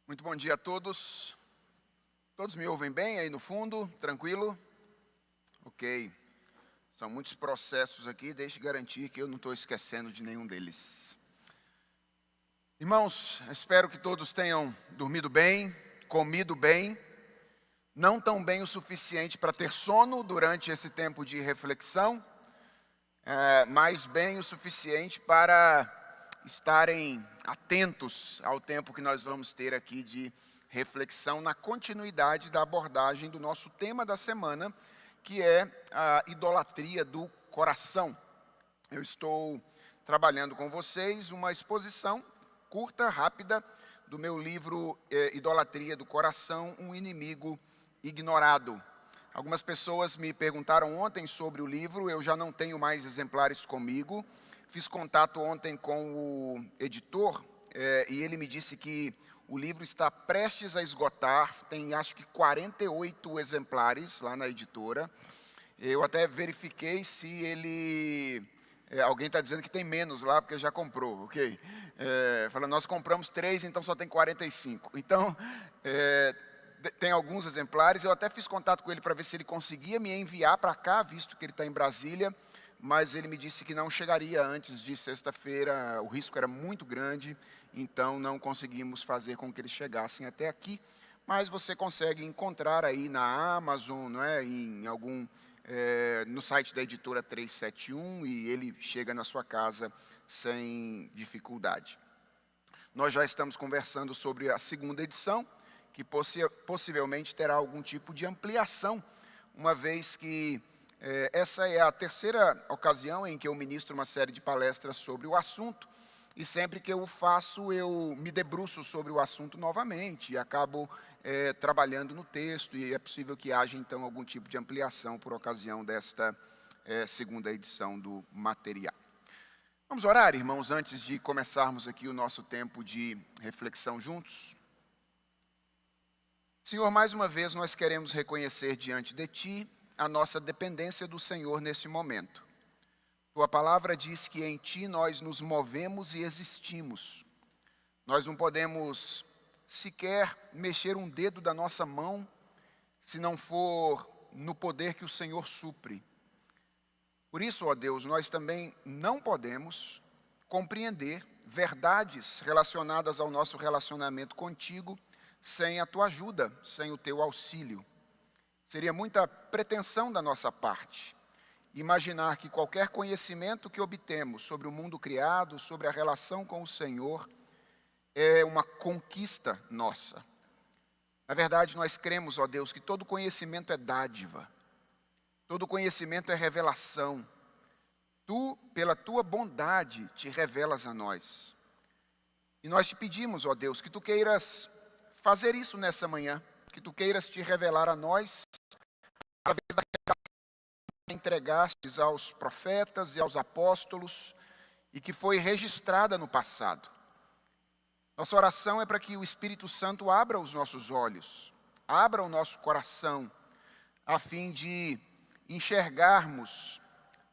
Muito bom dia a todos. Todos me ouvem bem aí no fundo? Tranquilo? Ok. São muitos processos aqui, deixe garantir que eu não estou esquecendo de nenhum deles. Irmãos, espero que todos tenham dormido bem, comido bem, não tão bem o suficiente para ter sono durante esse tempo de reflexão, mas bem o suficiente para estarem atentos ao tempo que nós vamos ter aqui de reflexão na continuidade da abordagem do nosso tema da semana, que é a idolatria do coração. Eu estou trabalhando com vocês uma exposição curta, rápida, do meu livro Idolatria do Coração, um inimigo ignorado. Algumas pessoas me perguntaram ontem sobre o livro, eu já não tenho mais exemplares comigo. Fiz contato ontem com o editor e ele me disse que o livro está prestes a esgotar, tem acho que 48 exemplares lá na editora. Eu até verifiquei se ele... alguém está dizendo que tem menos lá, porque já comprou, ok? Falando, nós compramos 3, então só tem 45. Então, tem alguns exemplares, eu até fiz contato com ele para ver se ele conseguia me enviar para cá, visto que ele está em Brasília, mas ele me disse que não chegaria antes de sexta-feira, o risco era muito grande, então não conseguimos fazer com que eles chegassem até aqui. Mas você consegue encontrar aí na Amazon, não é? Em algum, no site da editora 371, e ele chega na sua casa sem dificuldade. Nós já estamos conversando sobre a segunda edição, que possivelmente terá algum tipo de ampliação, uma vez que essa é a terceira ocasião em que eu ministro uma série de palestras sobre o assunto, e sempre que eu o faço, eu me debruço sobre o assunto novamente, e acabo trabalhando no texto, e é possível que haja, então, algum tipo de ampliação por ocasião desta segunda edição do material. Vamos orar, irmãos, antes de começarmos aqui o nosso tempo de reflexão juntos? Senhor, mais uma vez nós queremos reconhecer diante de Ti a nossa dependência do Senhor neste momento. Tua palavra diz que em Ti nós nos movemos e existimos. Nós não podemos sequer mexer um dedo da nossa mão se não for no poder que o Senhor supre. Por isso, ó Deus, nós também não podemos compreender verdades relacionadas ao nosso relacionamento contigo sem a Tua ajuda, sem o Teu auxílio. Seria muita pretensão da nossa parte imaginar que qualquer conhecimento que obtemos sobre o mundo criado, sobre a relação com o Senhor, é uma conquista nossa. Na verdade, nós cremos, ó Deus, que todo conhecimento é dádiva, todo conhecimento é revelação. Tu, pela Tua bondade, te revelas a nós. E nós te pedimos, ó Deus, que Tu queiras fazer isso nessa manhã, que Tu queiras te revelar a nós, através da revelação que entregastes aos profetas e aos apóstolos, e que foi registrada no passado. Nossa oração é para que o Espírito Santo abra os nossos olhos, abra o nosso coração, a fim de enxergarmos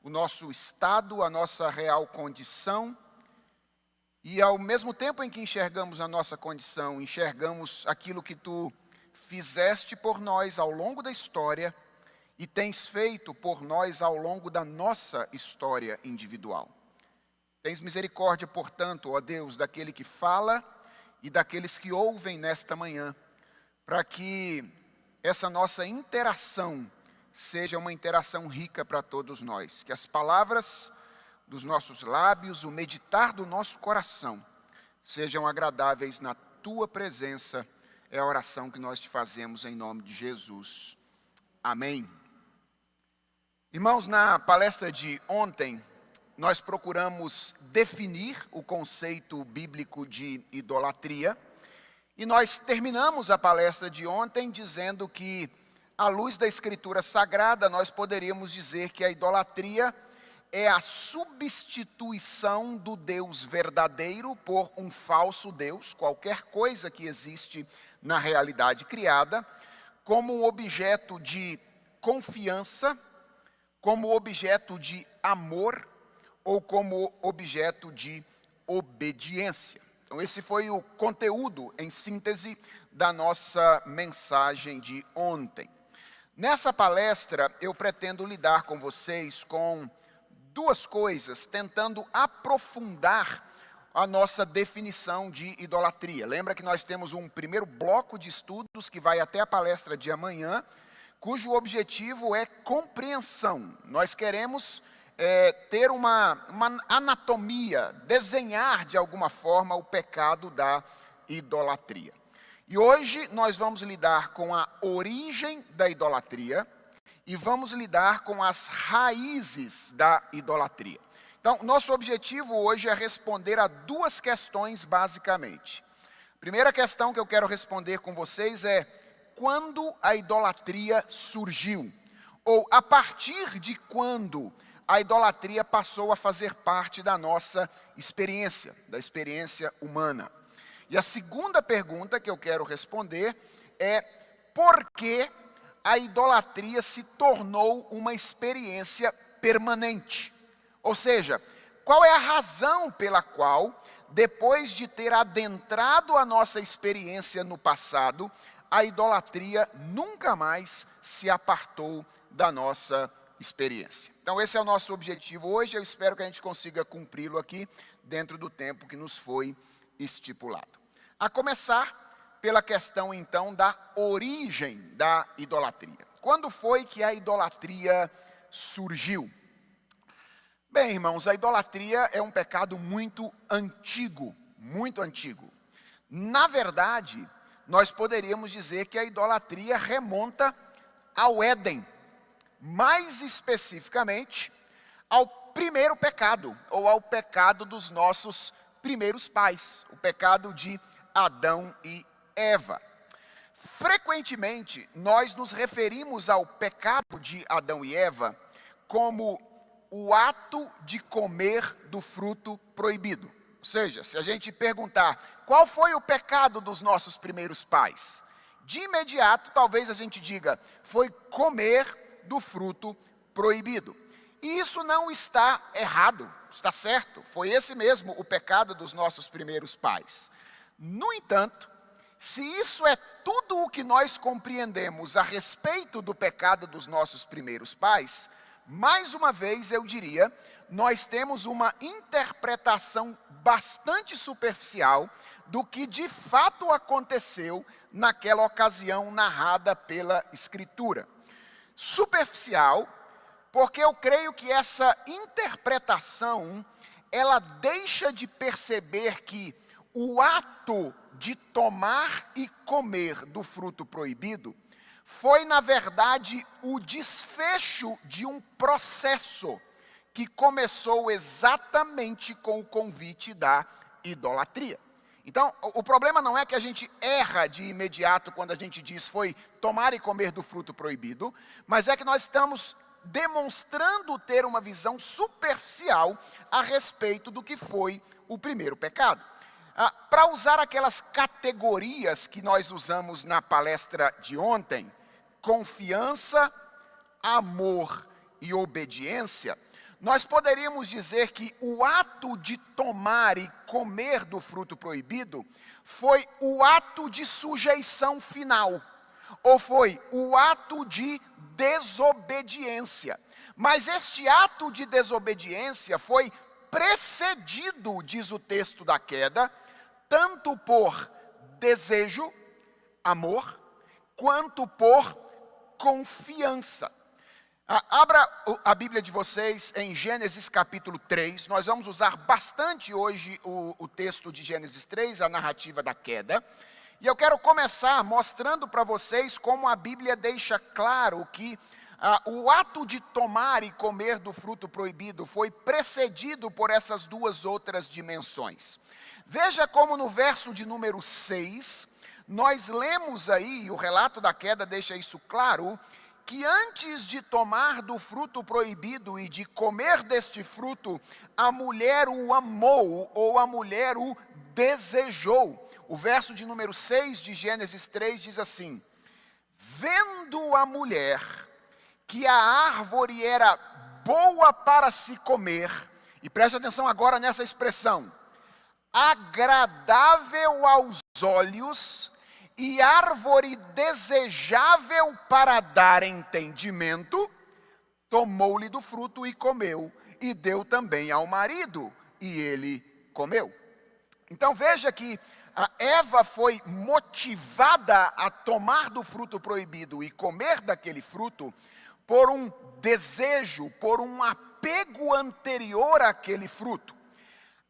o nosso estado, a nossa real condição, e ao mesmo tempo em que enxergamos a nossa condição, enxergamos aquilo que Tu fizeste por nós ao longo da história e tens feito por nós ao longo da nossa história individual. Tens misericórdia, portanto, ó Deus, daquele que fala e daqueles que ouvem nesta manhã, para que essa nossa interação seja uma interação rica para todos nós. Que as palavras dos nossos lábios, o meditar do nosso coração, sejam agradáveis na Tua presença. É a oração que nós te fazemos em nome de Jesus. Amém. Irmãos, na palestra de ontem, nós procuramos definir o conceito bíblico de idolatria, e nós terminamos a palestra de ontem dizendo que, à luz da Escritura Sagrada, nós poderíamos dizer que a idolatria é a substituição do Deus verdadeiro por um falso Deus, qualquer coisa que existe na realidade criada, como um objeto de confiança, como objeto de amor ou como objeto de obediência. Então, esse foi o conteúdo, em síntese, da nossa mensagem de ontem. Nessa palestra, eu pretendo lidar com vocês com duas coisas, tentando aprofundar a nossa definição de idolatria. Lembra que nós temos um primeiro bloco de estudos que vai até a palestra de amanhã, cujo objetivo é compreensão. Nós queremos ter uma anatomia, desenhar de alguma forma o pecado da idolatria. E hoje nós vamos lidar com a origem da idolatria e vamos lidar com as raízes da idolatria. Então, nosso objetivo hoje é responder a duas questões basicamente. A primeira questão que eu quero responder com vocês é: quando a idolatria surgiu? Ou a partir de quando a idolatria passou a fazer parte da nossa experiência, da experiência humana? E a segunda pergunta que eu quero responder é: por que a idolatria se tornou uma experiência permanente? Ou seja, qual é a razão pela qual, depois de ter adentrado a nossa experiência no passado, a idolatria nunca mais se apartou da nossa experiência? Então, esse é o nosso objetivo hoje. Eu espero que a gente consiga cumpri-lo aqui dentro do tempo que nos foi estipulado. A começar pela questão, então, da origem da idolatria. Quando foi que a idolatria surgiu? Bem, irmãos, a idolatria é um pecado muito antigo, muito antigo. Na verdade, nós poderíamos dizer que a idolatria remonta ao Éden, mais especificamente ao primeiro pecado, ou ao pecado dos nossos primeiros pais, o pecado de Adão e Eva. Frequentemente, nós nos referimos ao pecado de Adão e Eva como o ato de comer do fruto proibido. Ou seja, se a gente perguntar qual foi o pecado dos nossos primeiros pais, de imediato talvez a gente diga: foi comer do fruto proibido. E isso não está errado, está certo. Foi esse mesmo o pecado dos nossos primeiros pais. No entanto, se isso é tudo o que nós compreendemos a respeito do pecado dos nossos primeiros pais, mais uma vez eu diria, nós temos uma interpretação bastante superficial do que de fato aconteceu naquela ocasião narrada pela Escritura. Superficial, porque eu creio que essa interpretação, ela deixa de perceber que o ato de tomar e comer do fruto proibido foi, na verdade, o desfecho de um processo que começou exatamente com o convite da idolatria. Então, o problema não é que a gente erra de imediato quando a gente diz foi tomar e comer do fruto proibido, mas é que nós estamos demonstrando ter uma visão superficial a respeito do que foi o primeiro pecado. Para usar aquelas categorias que nós usamos na palestra de ontem, confiança, amor e obediência, nós poderíamos dizer que o ato de tomar e comer do fruto proibido foi o ato de sujeição final, ou foi o ato de desobediência. Mas este ato de desobediência foi precedido, diz o texto da queda, tanto por desejo, amor, quanto por confiança. Abra a Bíblia de vocês em Gênesis capítulo 3. Nós vamos usar bastante hoje o texto de Gênesis 3, a narrativa da queda. E eu quero começar mostrando para vocês como a Bíblia deixa claro que o ato de tomar e comer do fruto proibido foi precedido por essas duas outras dimensões. Veja como no verso de número 6, nós lemos aí, o relato da queda deixa isso claro, que antes de tomar do fruto proibido e de comer deste fruto, a mulher o amou ou a mulher o desejou. O verso de número 6 de Gênesis 3 diz assim: vendo a mulher que a árvore era boa para se comer, e preste atenção agora nessa expressão, agradável aos olhos e árvore desejável para dar entendimento, tomou-lhe do fruto e comeu, e deu também ao marido, e ele comeu. Então veja que a Eva foi motivada a tomar do fruto proibido e comer daquele fruto por um desejo, por um apego anterior àquele fruto.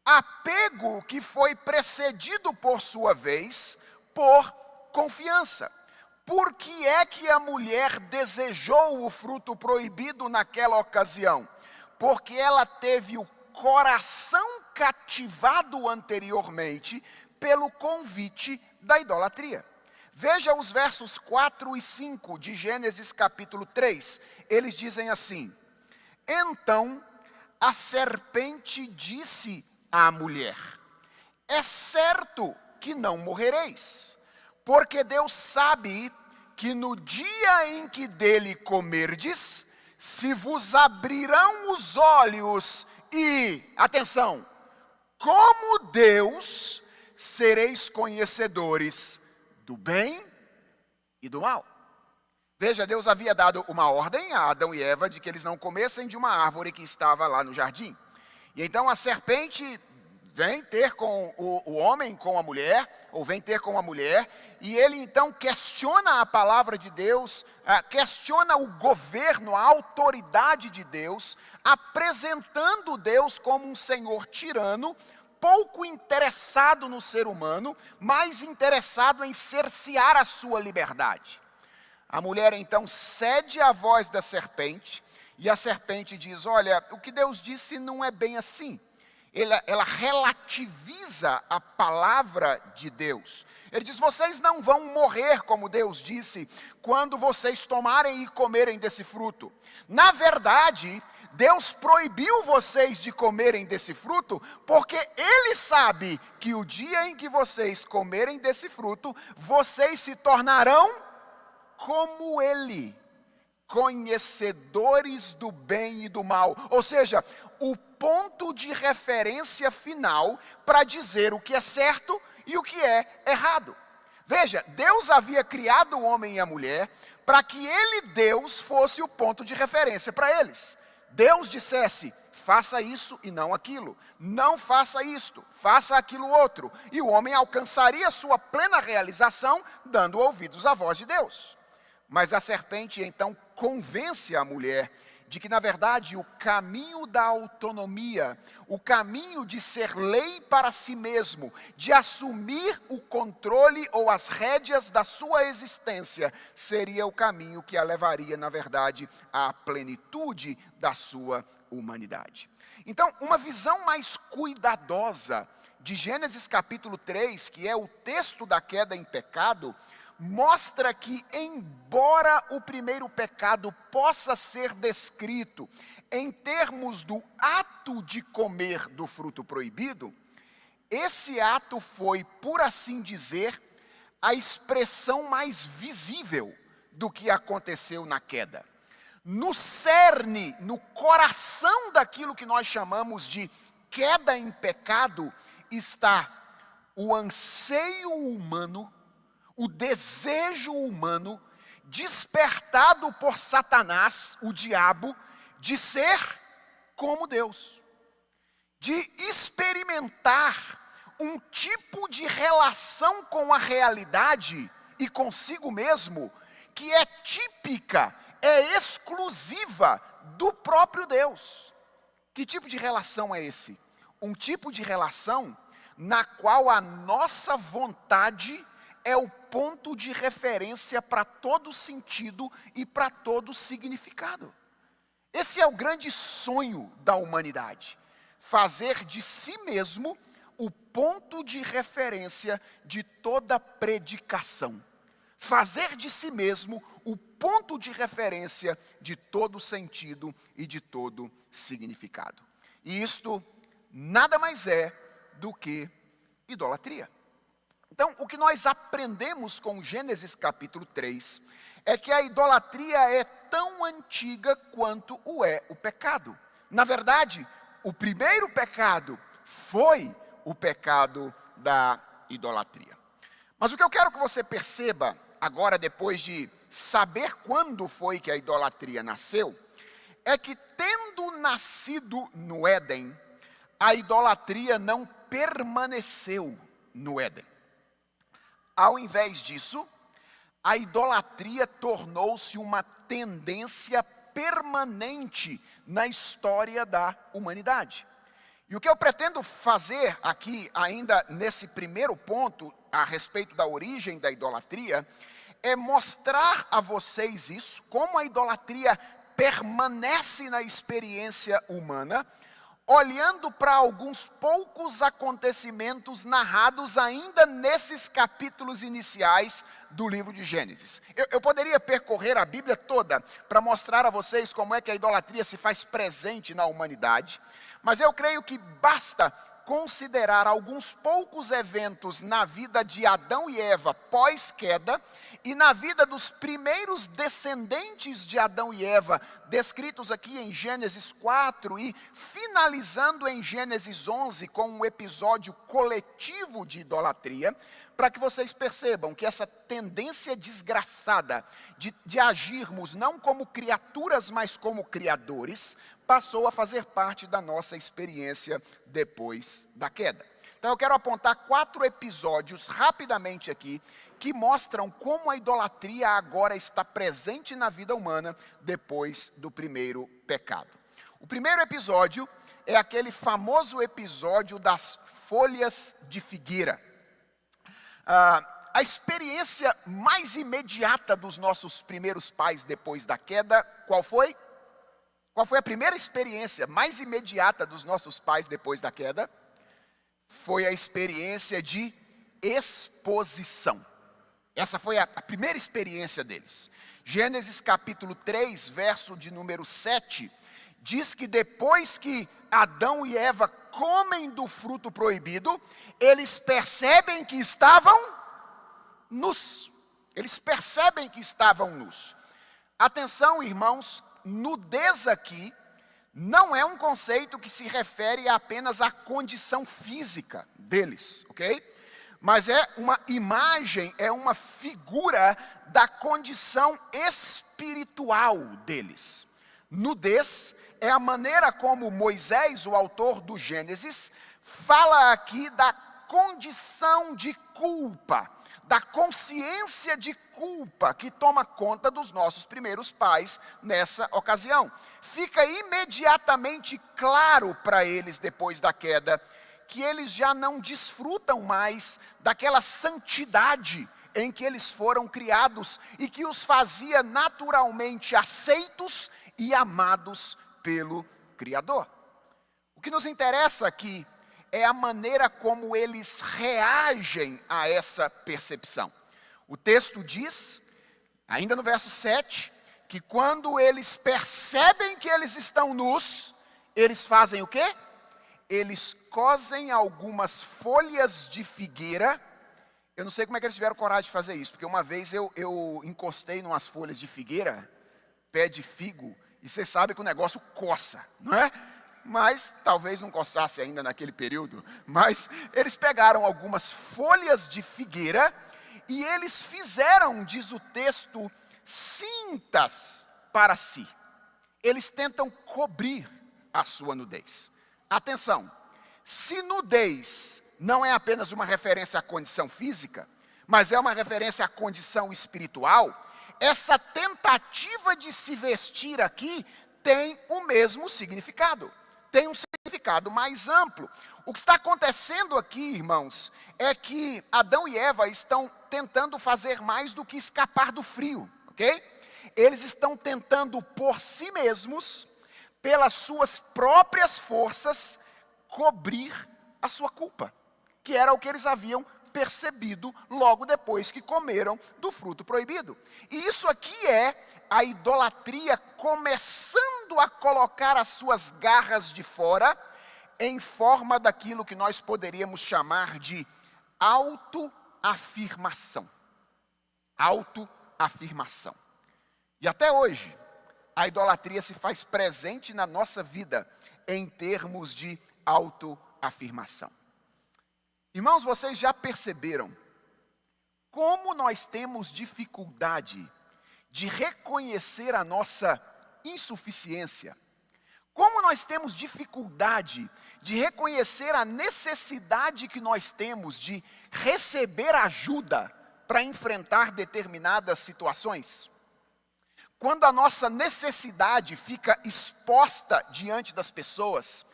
Apego que foi precedido, por sua vez, por confiança. Por que é que a mulher desejou o fruto proibido naquela ocasião? Porque ela teve o coração cativado anteriormente pelo convite da idolatria. Veja os versos 4 e 5 de Gênesis capítulo 3. Eles dizem assim: então a serpente disse à mulher: é certo que não morrereis, porque Deus sabe que no dia em que dele comerdes, se vos abrirão os olhos e, atenção, como Deus, sereis conhecedores do bem e do mal. Veja, Deus havia dado uma ordem a Adão e Eva de que eles não comessem de uma árvore que estava lá no jardim. E então a serpente vem ter com o homem, com a mulher, ou vem ter com a mulher, e ele então questiona a palavra de Deus, questiona o governo, a autoridade de Deus, apresentando Deus como um senhor tirano, pouco interessado no ser humano, mais interessado em cercear a sua liberdade. A mulher então cede à voz da serpente, e a serpente diz: olha, o que Deus disse não é bem assim. Ela relativiza a palavra de Deus. Ele diz: vocês não vão morrer, como Deus disse, quando vocês tomarem e comerem desse fruto. Na verdade, Deus proibiu vocês de comerem desse fruto, porque Ele sabe que o dia em que vocês comerem desse fruto, vocês se tornarão como Ele, conhecedores do bem e do mal. Ou seja, o ponto de referência final para dizer o que é certo e o que é errado. Veja, Deus havia criado o homem e a mulher para que ele, Deus, fosse o ponto de referência para eles. Deus dissesse: faça isso e não aquilo. Não faça isto, faça aquilo outro. E o homem alcançaria sua plena realização dando ouvidos à voz de Deus. Mas a serpente então convence a mulher de que, na verdade, o caminho da autonomia, o caminho de ser lei para si mesmo, de assumir o controle ou as rédeas da sua existência, seria o caminho que a levaria, na verdade, à plenitude da sua humanidade. Então, uma visão mais cuidadosa de Gênesis capítulo 3, que é o texto da queda em pecado, mostra que, embora o primeiro pecado possa ser descrito em termos do ato de comer do fruto proibido, esse ato foi, por assim dizer, a expressão mais visível do que aconteceu na queda. No cerne, no coração daquilo que nós chamamos de queda em pecado, está o anseio humano, o desejo humano, despertado por Satanás, o diabo, de ser como Deus. De experimentar um tipo de relação com a realidade e consigo mesmo, que é típica, é exclusiva do próprio Deus. Que tipo de relação é esse? Um tipo de relação na qual a nossa vontade é o ponto de referência para todo sentido e para todo significado. Esse é o grande sonho da humanidade. Fazer de si mesmo o ponto de referência de toda predicação. Fazer de si mesmo o ponto de referência de todo sentido e de todo significado. E isto nada mais é do que idolatria. Então, o que nós aprendemos com Gênesis capítulo 3 é que a idolatria é tão antiga quanto o é o pecado. Na verdade, o primeiro pecado foi o pecado da idolatria. Mas o que eu quero que você perceba agora, depois de saber quando foi que a idolatria nasceu, é que tendo nascido no Éden, a idolatria não permaneceu no Éden. Ao invés disso, a idolatria tornou-se uma tendência permanente na história da humanidade. E o que eu pretendo fazer aqui, ainda nesse primeiro ponto, a respeito da origem da idolatria, é mostrar a vocês isso, como a idolatria permanece na experiência humana, olhando para alguns poucos acontecimentos narrados ainda nesses capítulos iniciais do livro de Gênesis. Eu poderia percorrer a Bíblia toda para mostrar a vocês como é que a idolatria se faz presente na humanidade, mas eu creio que basta considerar alguns poucos eventos na vida de Adão e Eva pós-queda e na vida dos primeiros descendentes de Adão e Eva, descritos aqui em Gênesis 4 e finalizando em Gênesis 11 com um episódio coletivo de idolatria, para que vocês percebam que essa tendência desgraçada de agirmos não como criaturas, mas como criadores, passou a fazer parte da nossa experiência depois da queda. Então eu quero apontar 4 episódios rapidamente aqui, que mostram como a idolatria agora está presente na vida humana depois do primeiro pecado. O primeiro episódio é aquele famoso episódio das folhas de figueira. A experiência mais imediata dos nossos primeiros pais depois da queda, qual foi? Qual foi a primeira experiência mais imediata dos nossos pais depois da queda? Foi a experiência de exposição. Essa foi a primeira experiência deles. Gênesis capítulo 3, verso de número 7, diz que depois que Adão e Eva comem do fruto proibido, eles percebem que estavam nus. Eles percebem que estavam nus. Atenção, irmãos, nudez aqui não é um conceito que se refere apenas à condição física deles, ok? Mas é uma imagem, é uma figura da condição espiritual deles. Nudez é a maneira como Moisés, o autor do Gênesis, fala aqui da condição de culpa, da consciência de culpa que toma conta dos nossos primeiros pais nessa ocasião. Fica imediatamente claro para eles, depois da queda, que eles já não desfrutam mais daquela santidade em que eles foram criados e que os fazia naturalmente aceitos e amados pelo Criador. O que nos interessa aqui é a maneira como eles reagem a essa percepção. O texto diz, ainda no verso 7, que quando eles percebem que eles estão nus, eles fazem o quê? Eles cosem algumas folhas de figueira. Eu não sei como é que eles tiveram coragem de fazer isso, porque uma vez eu encostei em umas folhas de figueira, pé de figo, e você sabe que o negócio coça, não é? Mas talvez não coçasse ainda naquele período, mas eles pegaram algumas folhas de figueira e eles fizeram, diz o texto, cintas para si. Eles tentam cobrir a sua nudez. Atenção, se nudez não é apenas uma referência à condição física, mas é uma referência à condição espiritual, essa tentativa de se vestir aqui tem o mesmo significado. Tem um significado mais amplo. O que está acontecendo aqui, irmãos, é que Adão e Eva estão tentando fazer mais do que escapar do frio, ok? Eles estão tentando por si mesmos, pelas suas próprias forças, cobrir a sua culpa, que era o que eles haviam percebido logo depois que comeram do fruto proibido. E isso aqui é a idolatria começando a colocar as suas garras de fora em forma daquilo que nós poderíamos chamar de autoafirmação. Autoafirmação. E até hoje, a idolatria se faz presente na nossa vida em termos de autoafirmação. Irmãos, vocês já perceberam como nós temos dificuldade de reconhecer a nossa insuficiência? Como nós temos dificuldade de reconhecer a necessidade que nós temos de receber ajuda para enfrentar determinadas situações? Quando a nossa necessidade fica exposta diante das pessoas,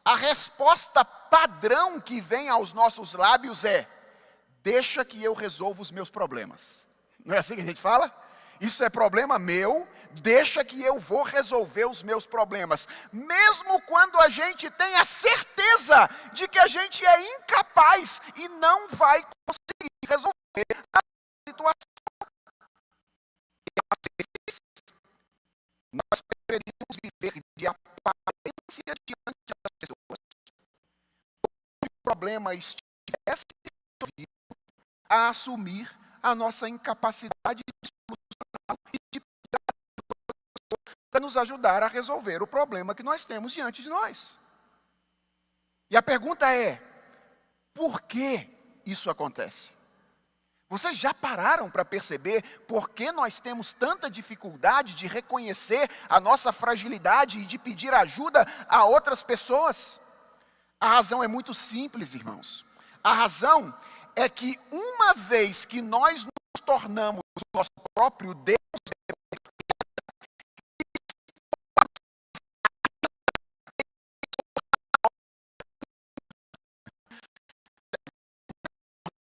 a resposta padrão que vem aos nossos lábios é: deixa que eu resolva os meus problemas. Não é assim que a gente fala? Isso é problema meu, deixa que eu vou resolver os meus problemas. Mesmo quando a gente tem a certeza de que a gente é incapaz e não vai conseguir resolver a situação. Nós preferimos viver de aparência diante das pessoas. Se o problema estivesse resolvido, a assumir a nossa incapacidade de solucionar e de para nos ajudar a resolver o problema que nós temos diante de nós. E a pergunta é: por que isso acontece? Vocês já pararam para perceber por que nós temos tanta dificuldade de reconhecer a nossa fragilidade e de pedir ajuda a outras pessoas? A razão é muito simples, irmãos. A razão é que uma vez que nós nos tornamos o nosso próprio Deus,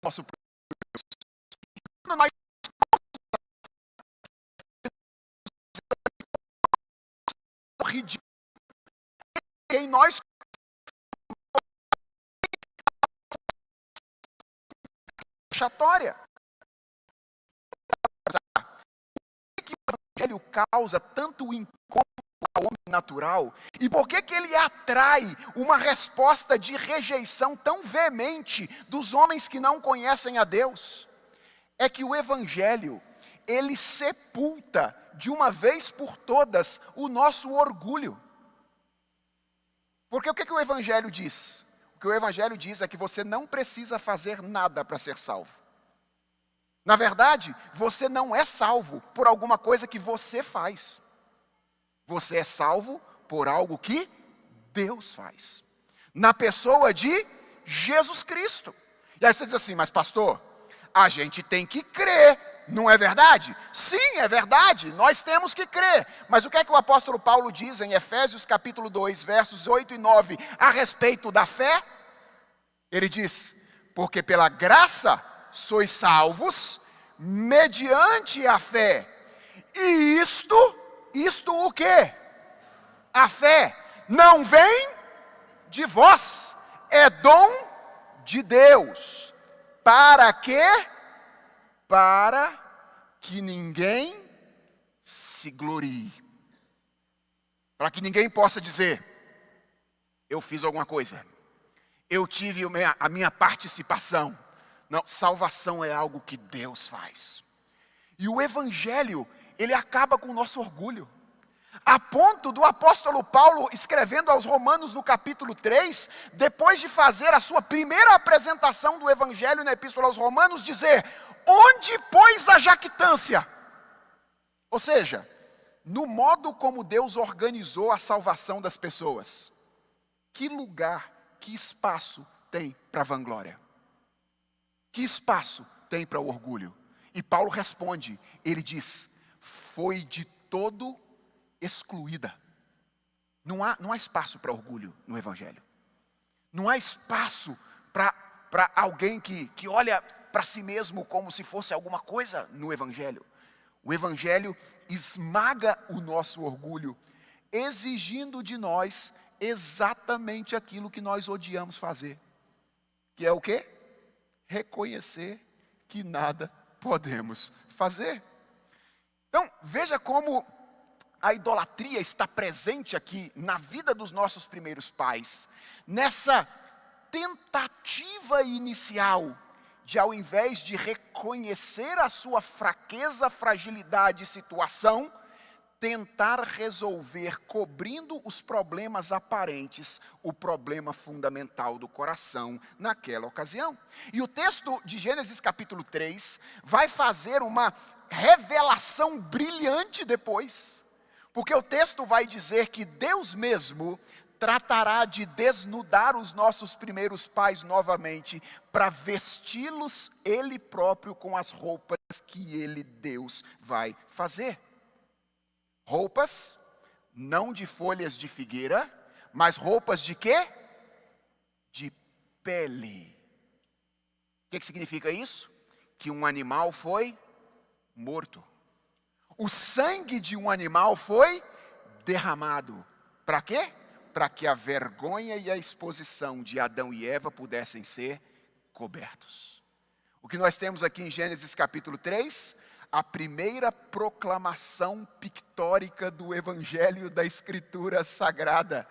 nosso nós ridículo em nós chatória. Por que o evangelho causa tanto incômodo ao homem natural? E por que ele atrai uma resposta de rejeição tão veemente dos homens que não conhecem a Deus? É que o evangelho, ele sepulta de uma vez por todas o nosso orgulho. Porque o que o evangelho diz? O que o evangelho diz é que você não precisa fazer nada para ser salvo. Na verdade, você não é salvo por alguma coisa que você faz. Você é salvo por algo que Deus faz. Na pessoa de Jesus Cristo. E aí você diz assim: mas pastor, a gente tem que crer, não é verdade? Sim, é verdade, nós temos que crer. Mas o que é que o apóstolo Paulo diz em Efésios capítulo 2, versos 8 e 9, a respeito da fé? Ele diz: porque pela graça sois salvos, mediante a fé. E isto o quê? A fé não vem de vós, é dom de Deus. Para quê? Para que ninguém se glorie. Para que ninguém possa dizer: eu fiz alguma coisa, eu tive a minha participação. Não, salvação é algo que Deus faz. E o evangelho, ele acaba com o nosso orgulho. A ponto do apóstolo Paulo, escrevendo aos Romanos no capítulo 3, depois de fazer a sua primeira apresentação do evangelho na epístola aos Romanos, dizer: onde, pois, a jactância? Ou seja, no modo como Deus organizou a salvação das pessoas. Que lugar, que espaço tem para a vanglória? Que espaço tem para o orgulho? E Paulo responde, ele diz: foi de todo excluída. Não há espaço para orgulho no evangelho. Não há espaço para alguém que olha para si mesmo como se fosse alguma coisa no evangelho. O evangelho esmaga o nosso orgulho, exigindo de nós exatamente aquilo que nós odiamos fazer. Que é o quê? Reconhecer que nada podemos fazer. Então, veja como a idolatria está presente aqui na vida dos nossos primeiros pais. Nessa tentativa inicial de, ao invés de reconhecer a sua fraqueza, fragilidade e situação, tentar resolver, cobrindo os problemas aparentes, o problema fundamental do coração naquela ocasião. E o texto de Gênesis capítulo 3 vai fazer uma revelação brilhante depois, porque o texto vai dizer que Deus mesmo tratará de desnudar os nossos primeiros pais novamente, para vesti-los Ele próprio com as roupas que Ele, Deus, vai fazer. Roupas, não de folhas de figueira, mas roupas de quê? De pele. O que significa isso? Que um animal foi morto. O sangue de um animal foi derramado. Para quê? Para que a vergonha e a exposição de Adão e Eva pudessem ser cobertos. O que nós temos aqui em Gênesis capítulo 3, a primeira proclamação pictórica do Evangelho da Escritura Sagrada.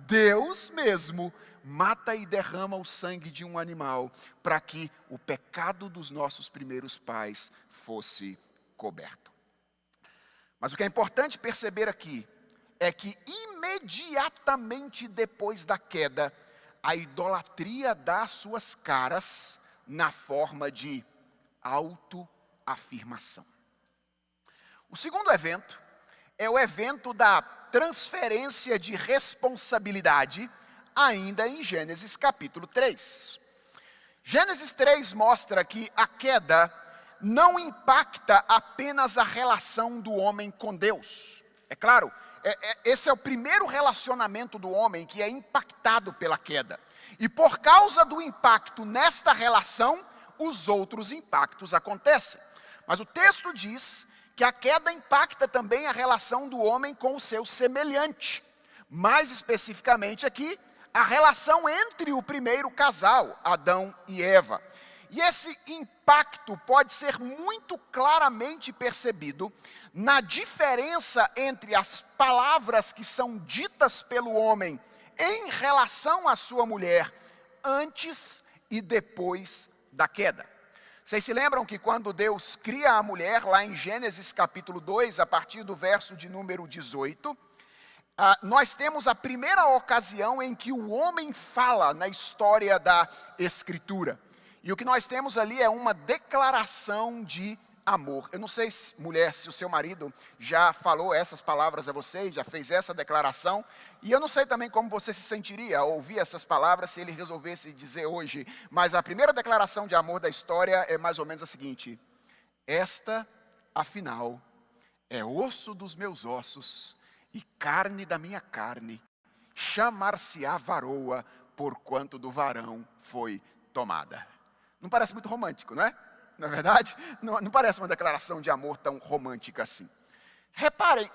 Deus mesmo mata e derrama o sangue de um animal para que o pecado dos nossos primeiros pais fosse coberto. Mas o que é importante perceber aqui é que imediatamente depois da queda, a idolatria dá suas caras na forma de autoafirmação. O segundo evento é o evento da transferência de responsabilidade, ainda em Gênesis capítulo 3. Gênesis 3 mostra que a queda não impacta apenas a relação do homem com Deus. É claro, esse é o primeiro relacionamento do homem que é impactado pela queda. E por causa do impacto nesta relação, os outros impactos acontecem. Mas o texto diz que a queda impacta também a relação do homem com o seu semelhante. Mais especificamente aqui, a relação entre o primeiro casal, Adão e Eva. E esse impacto pode ser muito claramente percebido na diferença entre as palavras que são ditas pelo homem em relação à sua mulher, antes e depois da queda. Vocês se lembram que quando Deus cria a mulher, lá em Gênesis capítulo 2, a partir do verso de número 18, nós temos a primeira ocasião em que o homem fala na história da Escritura. E o que nós temos ali é uma declaração de amor. Eu não sei, mulher, se o seu marido já falou essas palavras a você, já fez essa declaração. E eu não sei também como você se sentiria ao ouvir essas palavras se ele resolvesse dizer hoje. Mas a primeira declaração de amor da história é mais ou menos a seguinte: esta, afinal, é osso dos meus ossos e carne da minha carne. Chamar-se-á varoa, porquanto do varão foi tomada. Não parece muito romântico, não é? Não é verdade? Não parece uma declaração de amor tão romântica assim. Reparem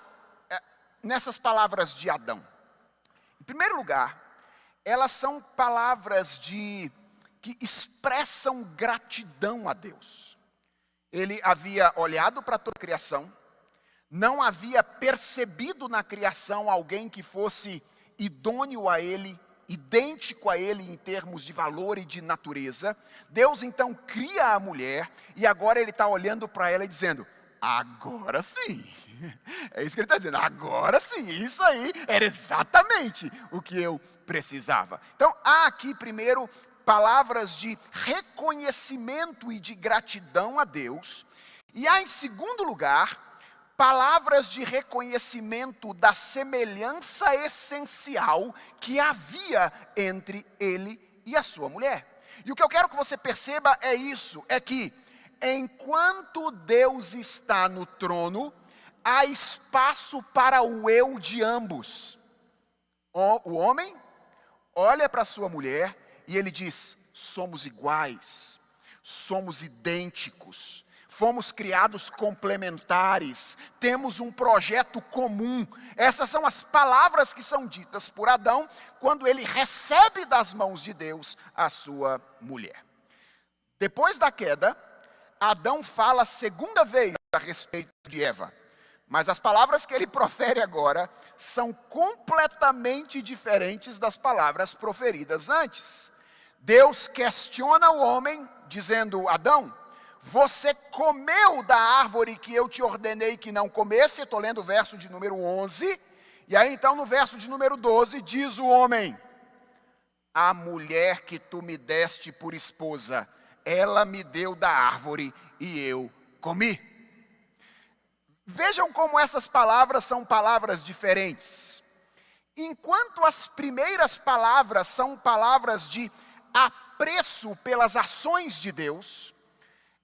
nessas palavras de Adão. Em primeiro lugar, elas são palavras que expressam gratidão a Deus. Ele havia olhado para toda a criação, não havia percebido na criação alguém que fosse idôneo a ele, idêntico a ele em termos de valor e de natureza. Deus então cria a mulher e agora ele está olhando para ela e dizendo: agora sim. É isso que ele está dizendo, agora sim, isso aí era exatamente o que eu precisava. Então há aqui primeiro palavras de reconhecimento e de gratidão a Deus. E há em segundo lugar palavras de reconhecimento da semelhança essencial que havia entre ele e a sua mulher. E o que eu quero que você perceba é isso, é que enquanto Deus está no trono, há espaço para o eu de ambos. O homem olha para sua mulher e ele diz: somos iguais, somos idênticos. Fomos criados complementares, temos um projeto comum. Essas são as palavras que são ditas por Adão quando ele recebe das mãos de Deus a sua mulher. Depois da queda, Adão fala a segunda vez a respeito de Eva. Mas as palavras que ele profere agora são completamente diferentes das palavras proferidas antes. Deus questiona o homem, dizendo: Adão, você comeu da árvore que eu te ordenei que não comesse. Estou lendo o verso de número 11. E aí então no verso de número 12 diz o homem: a mulher que tu me deste por esposa, ela me deu da árvore e eu comi. Vejam como essas palavras são palavras diferentes. Enquanto as primeiras palavras são palavras de apreço pelas ações de Deus,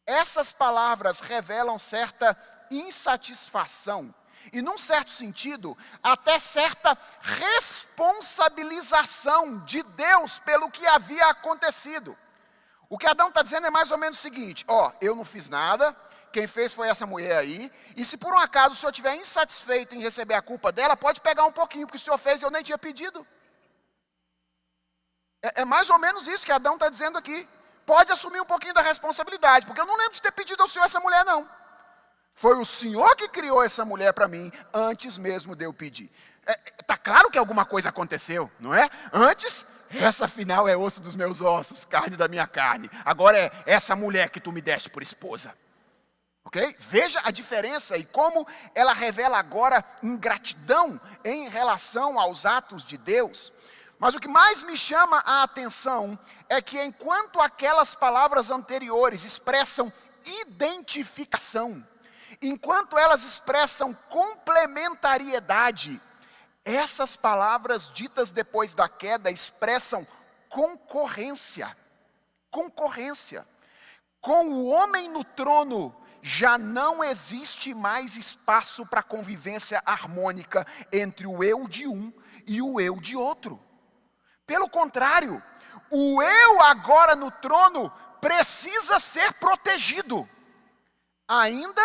essas palavras revelam certa insatisfação e, num certo sentido, até certa responsabilização de Deus pelo que havia acontecido. O que Adão está dizendo é mais ou menos o seguinte: eu não fiz nada, quem fez foi essa mulher aí, e se por um acaso o senhor estiver insatisfeito em receber a culpa dela, pode pegar um pouquinho, porque o senhor fez e eu nem tinha pedido. É mais ou menos isso que Adão está dizendo aqui. Pode assumir um pouquinho da responsabilidade, porque eu não lembro de ter pedido ao senhor essa mulher, não. Foi o senhor que criou essa mulher para mim, antes mesmo de eu pedir. Está claro que alguma coisa aconteceu, não é? Antes, essa afinal é osso dos meus ossos, carne da minha carne. Agora é essa mulher que tu me deste por esposa. Ok? Veja a diferença e como ela revela agora ingratidão em relação aos atos de Deus. Mas o que mais me chama a atenção é que enquanto aquelas palavras anteriores expressam identificação, enquanto elas expressam complementariedade, essas palavras ditas depois da queda expressam concorrência. Concorrência. Com o homem no trono, já não existe mais espaço para convivência harmônica entre o eu de um e o eu de outro. Pelo contrário, o eu agora no trono precisa ser protegido, ainda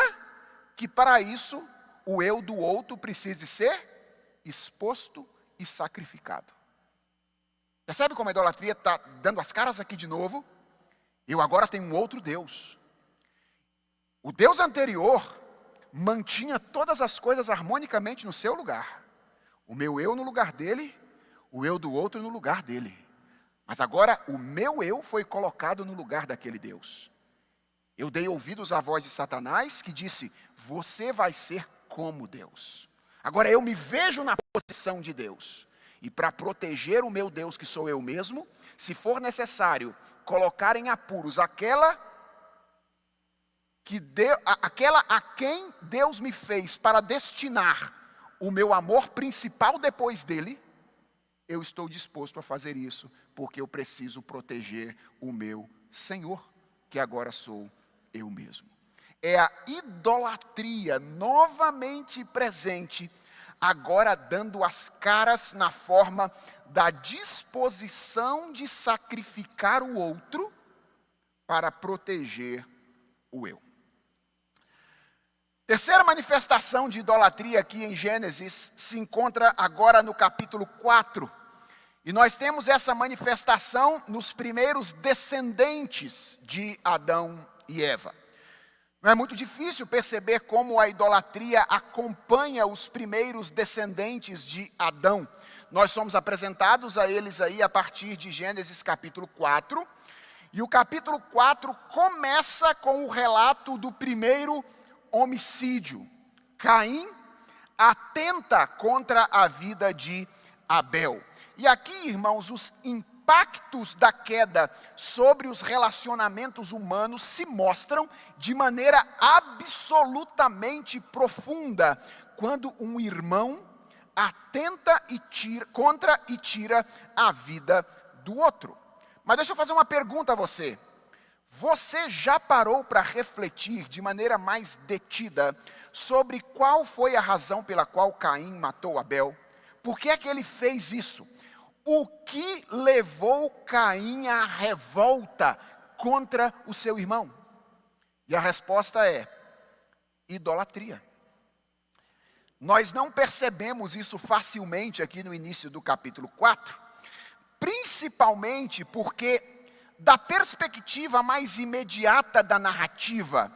que para isso o eu do outro precise ser exposto e sacrificado. Percebe como a idolatria está dando as caras aqui de novo? Eu agora tenho um outro Deus. O Deus anterior mantinha todas as coisas harmonicamente no seu lugar. O meu eu no lugar dele, o eu do outro no lugar dele. Mas agora o meu eu foi colocado no lugar daquele Deus. Eu dei ouvidos à voz de Satanás que disse: você vai ser como Deus. Agora eu me vejo na posição de Deus. E para proteger o meu Deus, que sou eu mesmo, se for necessário colocar em apuros aquela a quem Deus me fez para destinar o meu amor principal depois dele, eu estou disposto a fazer isso, porque eu preciso proteger o meu Senhor, que agora sou eu mesmo. É a idolatria novamente presente, agora dando as caras na forma da disposição de sacrificar o outro para proteger o eu. Terceira manifestação de idolatria aqui em Gênesis se encontra agora no capítulo 4. E nós temos essa manifestação nos primeiros descendentes de Adão e Eva. Não é muito difícil perceber como a idolatria acompanha os primeiros descendentes de Adão. Nós somos apresentados a eles aí a partir de Gênesis capítulo 4. E o capítulo 4 começa com o relato do primeiro homicídio. Caim atenta contra a vida de Abel. E aqui, irmãos, os impactos da queda sobre os relacionamentos humanos se mostram de maneira absolutamente profunda quando um irmão atenta contra e tira a vida do outro. Mas deixa eu fazer uma pergunta a você. Você já parou para refletir de maneira mais detida sobre qual foi a razão pela qual Caim matou Abel? Por que é que ele fez isso? O que levou Caim à revolta contra o seu irmão? E a resposta é idolatria. Nós não percebemos isso facilmente aqui no início do capítulo 4, principalmente porque, da perspectiva mais imediata da narrativa,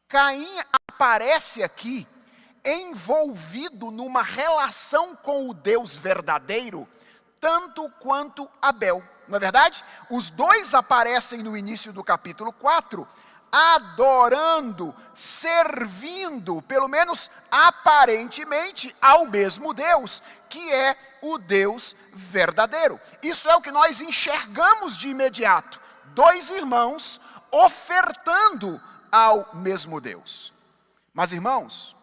Caim aparece aqui envolvido numa relação com o Deus verdadeiro, tanto quanto Abel. Não é verdade? Os dois aparecem no início do capítulo 4, adorando, servindo, pelo menos aparentemente, ao mesmo Deus, que é o Deus verdadeiro. Isso é o que nós enxergamos de imediato. Dois irmãos ofertando ao mesmo Deus. Mas, irmãos,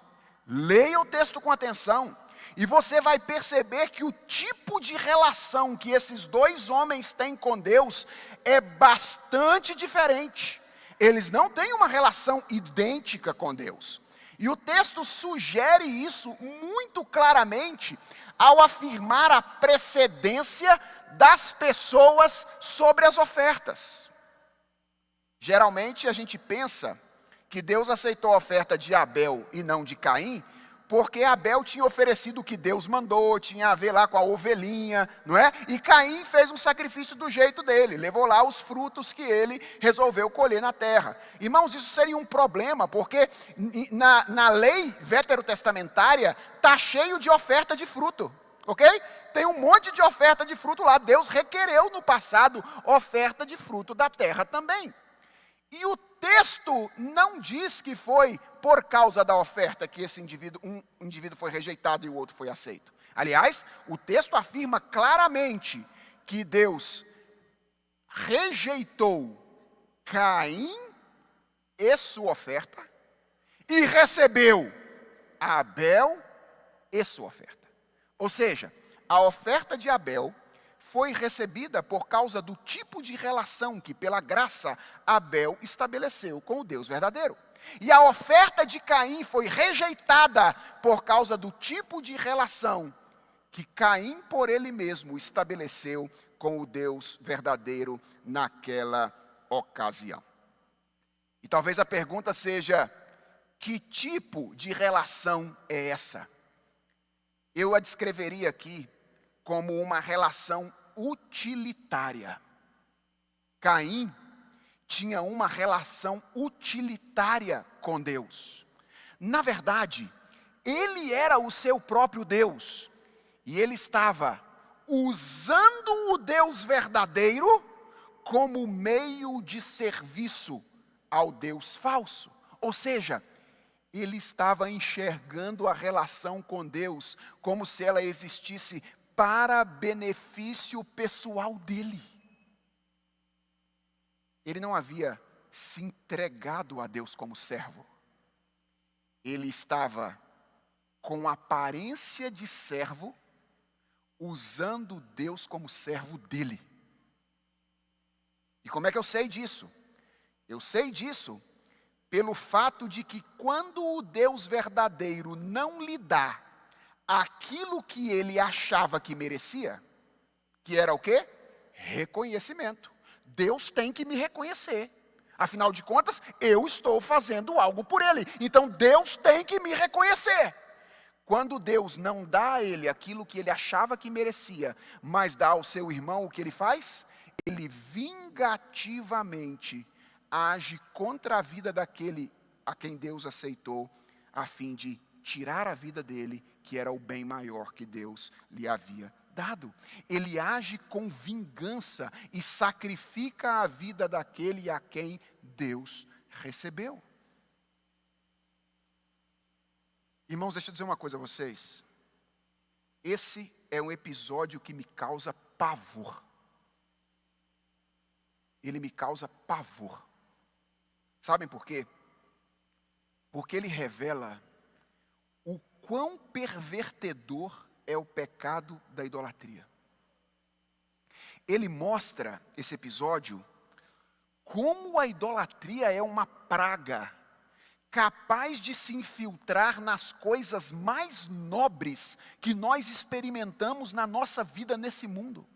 leia o texto com atenção e você vai perceber que o tipo de relação que esses dois homens têm com Deus é bastante diferente. Eles não têm uma relação idêntica com Deus. E o texto sugere isso muito claramente ao afirmar a precedência das pessoas sobre as ofertas. Geralmente a gente pensa que Deus aceitou a oferta de Abel e não de Caim, porque Abel tinha oferecido o que Deus mandou, tinha a ver lá com a ovelhinha, não é? E Caim fez um sacrifício do jeito dele, levou lá os frutos que ele resolveu colher na terra. Irmãos, isso seria um problema, porque na lei veterotestamentária está cheio de oferta de fruto, ok? Tem um monte de oferta de fruto lá. Deus requereu no passado oferta de fruto da terra também. E o texto não diz que foi por causa da oferta que um indivíduo foi rejeitado e o outro foi aceito. Aliás, o texto afirma claramente que Deus rejeitou Caim e sua oferta e recebeu Abel e sua oferta. Ou seja, a oferta de Abel foi recebida por causa do tipo de relação que, pela graça, Abel estabeleceu com o Deus verdadeiro. E a oferta de Caim foi rejeitada por causa do tipo de relação que Caim, por ele mesmo, estabeleceu com o Deus verdadeiro naquela ocasião. E talvez a pergunta seja: que tipo de relação é essa? Eu a descreveria aqui como uma relação utilitária. Caim tinha uma relação utilitária com Deus. Na verdade, ele era o seu próprio Deus. E ele estava usando o Deus verdadeiro como meio de serviço ao Deus falso. Ou seja, ele estava enxergando a relação com Deus como se ela existisse para benefício pessoal dele. Ele não havia se entregado a Deus como servo. Ele estava com aparência de servo, usando Deus como servo dele. E como é que eu sei disso? Eu sei disso pelo fato de que quando o Deus verdadeiro não lhe dá aquilo que ele achava que merecia, que era o quê? Reconhecimento. Deus tem que me reconhecer. Afinal de contas, eu estou fazendo algo por ele. Então Deus tem que me reconhecer. Quando Deus não dá a ele aquilo que ele achava que merecia, mas dá ao seu irmão, o que ele faz? Ele vingativamente age contra a vida daquele a quem Deus aceitou, a fim de tirar a vida dele, que era o bem maior que Deus lhe havia dado. Ele age com vingança e sacrifica a vida daquele a quem Deus recebeu. Irmãos, deixa eu dizer uma coisa a vocês. Esse é um episódio que me causa pavor. Ele me causa pavor. Sabem por quê? Porque ele revela o quão pervertedor é o pecado da idolatria. Ele mostra, esse episódio, como a idolatria é uma praga capaz de se infiltrar nas coisas mais nobres que nós experimentamos na nossa vida nesse mundo.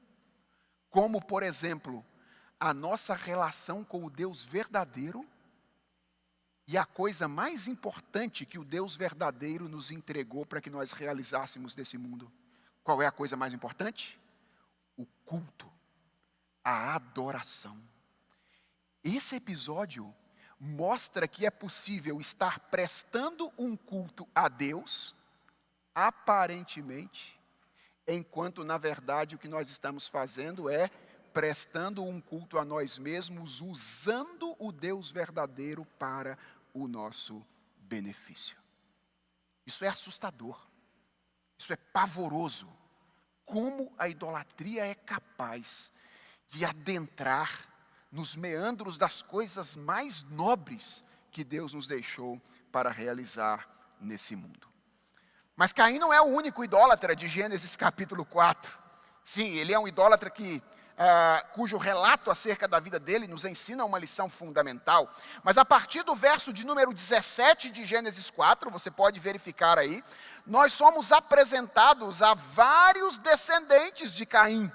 Como, por exemplo, a nossa relação com o Deus verdadeiro e a coisa mais importante que o Deus verdadeiro nos entregou para que nós realizássemos nesse mundo. Qual é a coisa mais importante? O culto, a adoração. Esse episódio mostra que é possível estar prestando um culto a Deus, aparentemente, enquanto na verdade o que nós estamos fazendo é prestando um culto a nós mesmos, usando o Deus verdadeiro para o nosso benefício. Isso é assustador. Isso é pavoroso. Como a idolatria é capaz de adentrar nos meandros das coisas mais nobres que Deus nos deixou para realizar nesse mundo. Mas Caim não é o único idólatra de Gênesis capítulo 4. Sim, ele é um idólatra cujo relato acerca da vida dele nos ensina uma lição fundamental. Mas a partir do verso de número 17 de Gênesis 4, você pode verificar aí, nós somos apresentados a vários descendentes de Caim.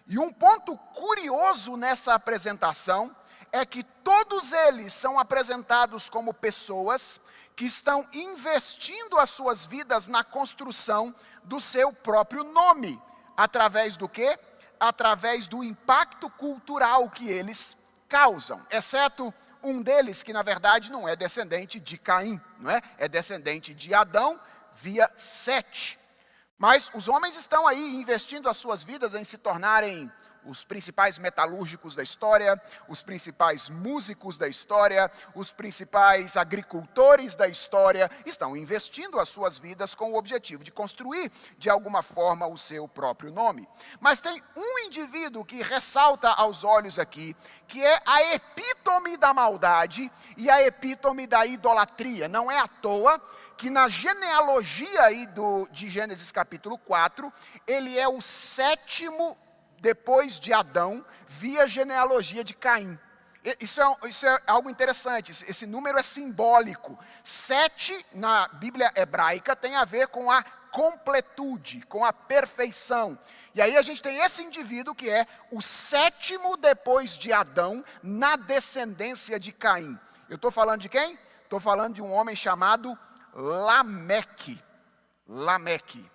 E um ponto curioso nessa apresentação é que todos eles são apresentados como pessoas que estão investindo as suas vidas na construção do seu próprio nome. Através do quê? Através do impacto cultural que eles causam. Exceto um deles que na verdade não é descendente de Caim, não é? É descendente de Adão via Sete. Mas os homens estão aí investindo as suas vidas em se tornarem os principais metalúrgicos da história, os principais músicos da história, os principais agricultores da história, estão investindo as suas vidas com o objetivo de construir, de alguma forma, o seu próprio nome. Mas tem um indivíduo que ressalta aos olhos aqui, que é a epítome da maldade e a epítome da idolatria. Não é à toa que na genealogia aí de Gênesis capítulo 4, ele é o sétimo depois de Adão, via genealogia de Caim. Isso é algo interessante, esse número é simbólico. 7, na Bíblia hebraica, tem a ver com a completude, com a perfeição. E aí a gente tem esse indivíduo que é o sétimo depois de Adão, na descendência de Caim. Eu estou falando de quem? Estou falando de um homem chamado Lameque. Lameque.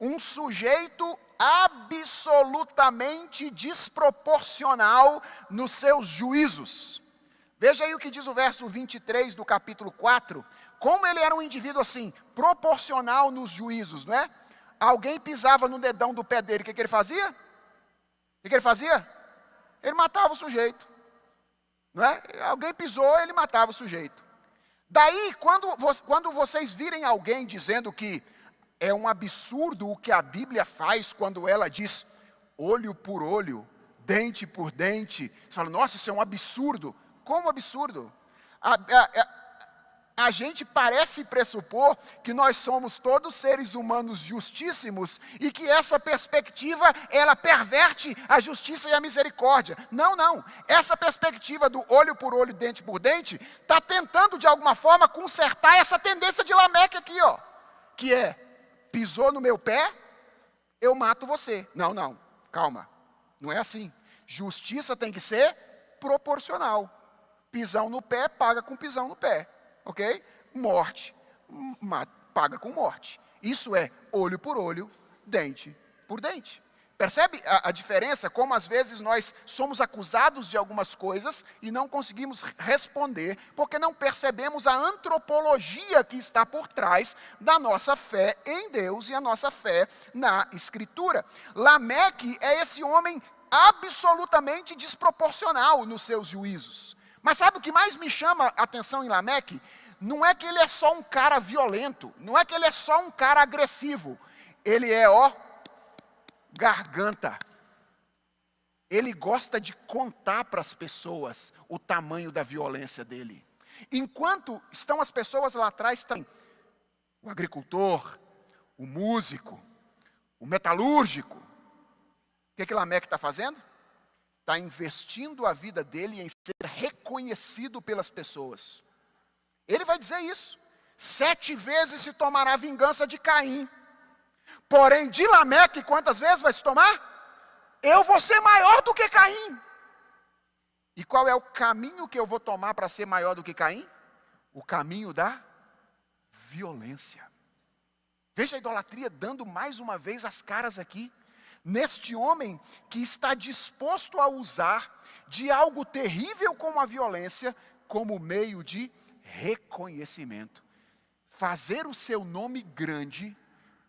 Um sujeito absolutamente desproporcional nos seus juízos. Veja aí o que diz o verso 23 do capítulo 4. Como ele era um indivíduo assim, proporcional nos juízos, não é? Alguém pisava no dedão do pé dele, o que ele fazia? O que ele fazia? Ele matava o sujeito. Não é? Alguém pisou, ele matava o sujeito. Daí, quando vocês virem alguém dizendo que é um absurdo o que a Bíblia faz quando ela diz olho por olho, dente por dente, você fala, nossa, isso é um absurdo. Como absurdo? A gente parece pressupor que nós somos todos seres humanos justíssimos e que essa perspectiva, ela perverte a justiça e a misericórdia. Não, não. Essa perspectiva do olho por olho, dente por dente, está tentando de alguma forma consertar essa tendência de Lameque aqui, ó, que é, pisou no meu pé, eu mato você. Não, não, calma. Não é assim. Justiça tem que ser proporcional. Pisão no pé, paga com pisão no pé. Ok? Morte, paga com morte. Isso é olho por olho, dente por dente. Percebe a diferença? Como às vezes nós somos acusados de algumas coisas e não conseguimos responder, porque não percebemos a antropologia que está por trás da nossa fé em Deus e a nossa fé na Escritura. Lameque é esse homem absolutamente desproporcional nos seus juízos. Mas sabe o que mais me chama a atenção em Lameque? Não é que ele é só um cara violento, não é que ele é só um cara agressivo. Ele é, garganta. Ele gosta de contar para as pessoas o tamanho da violência dele. Enquanto estão as pessoas lá atrás, tem o agricultor, o músico, o metalúrgico. O que Lameque está fazendo? Está investindo a vida dele em ser reconhecido pelas pessoas. Ele vai dizer isso. 7 vezes se tomará vingança de Caim. Porém, de Lameque, quantas vezes vai se tomar? Eu vou ser maior do que Caim. E qual é o caminho que eu vou tomar para ser maior do que Caim? O caminho da violência. Veja a idolatria dando mais uma vez as caras aqui. Neste homem que está disposto a usar de algo terrível como a violência, como meio de reconhecimento. Fazer o seu nome grande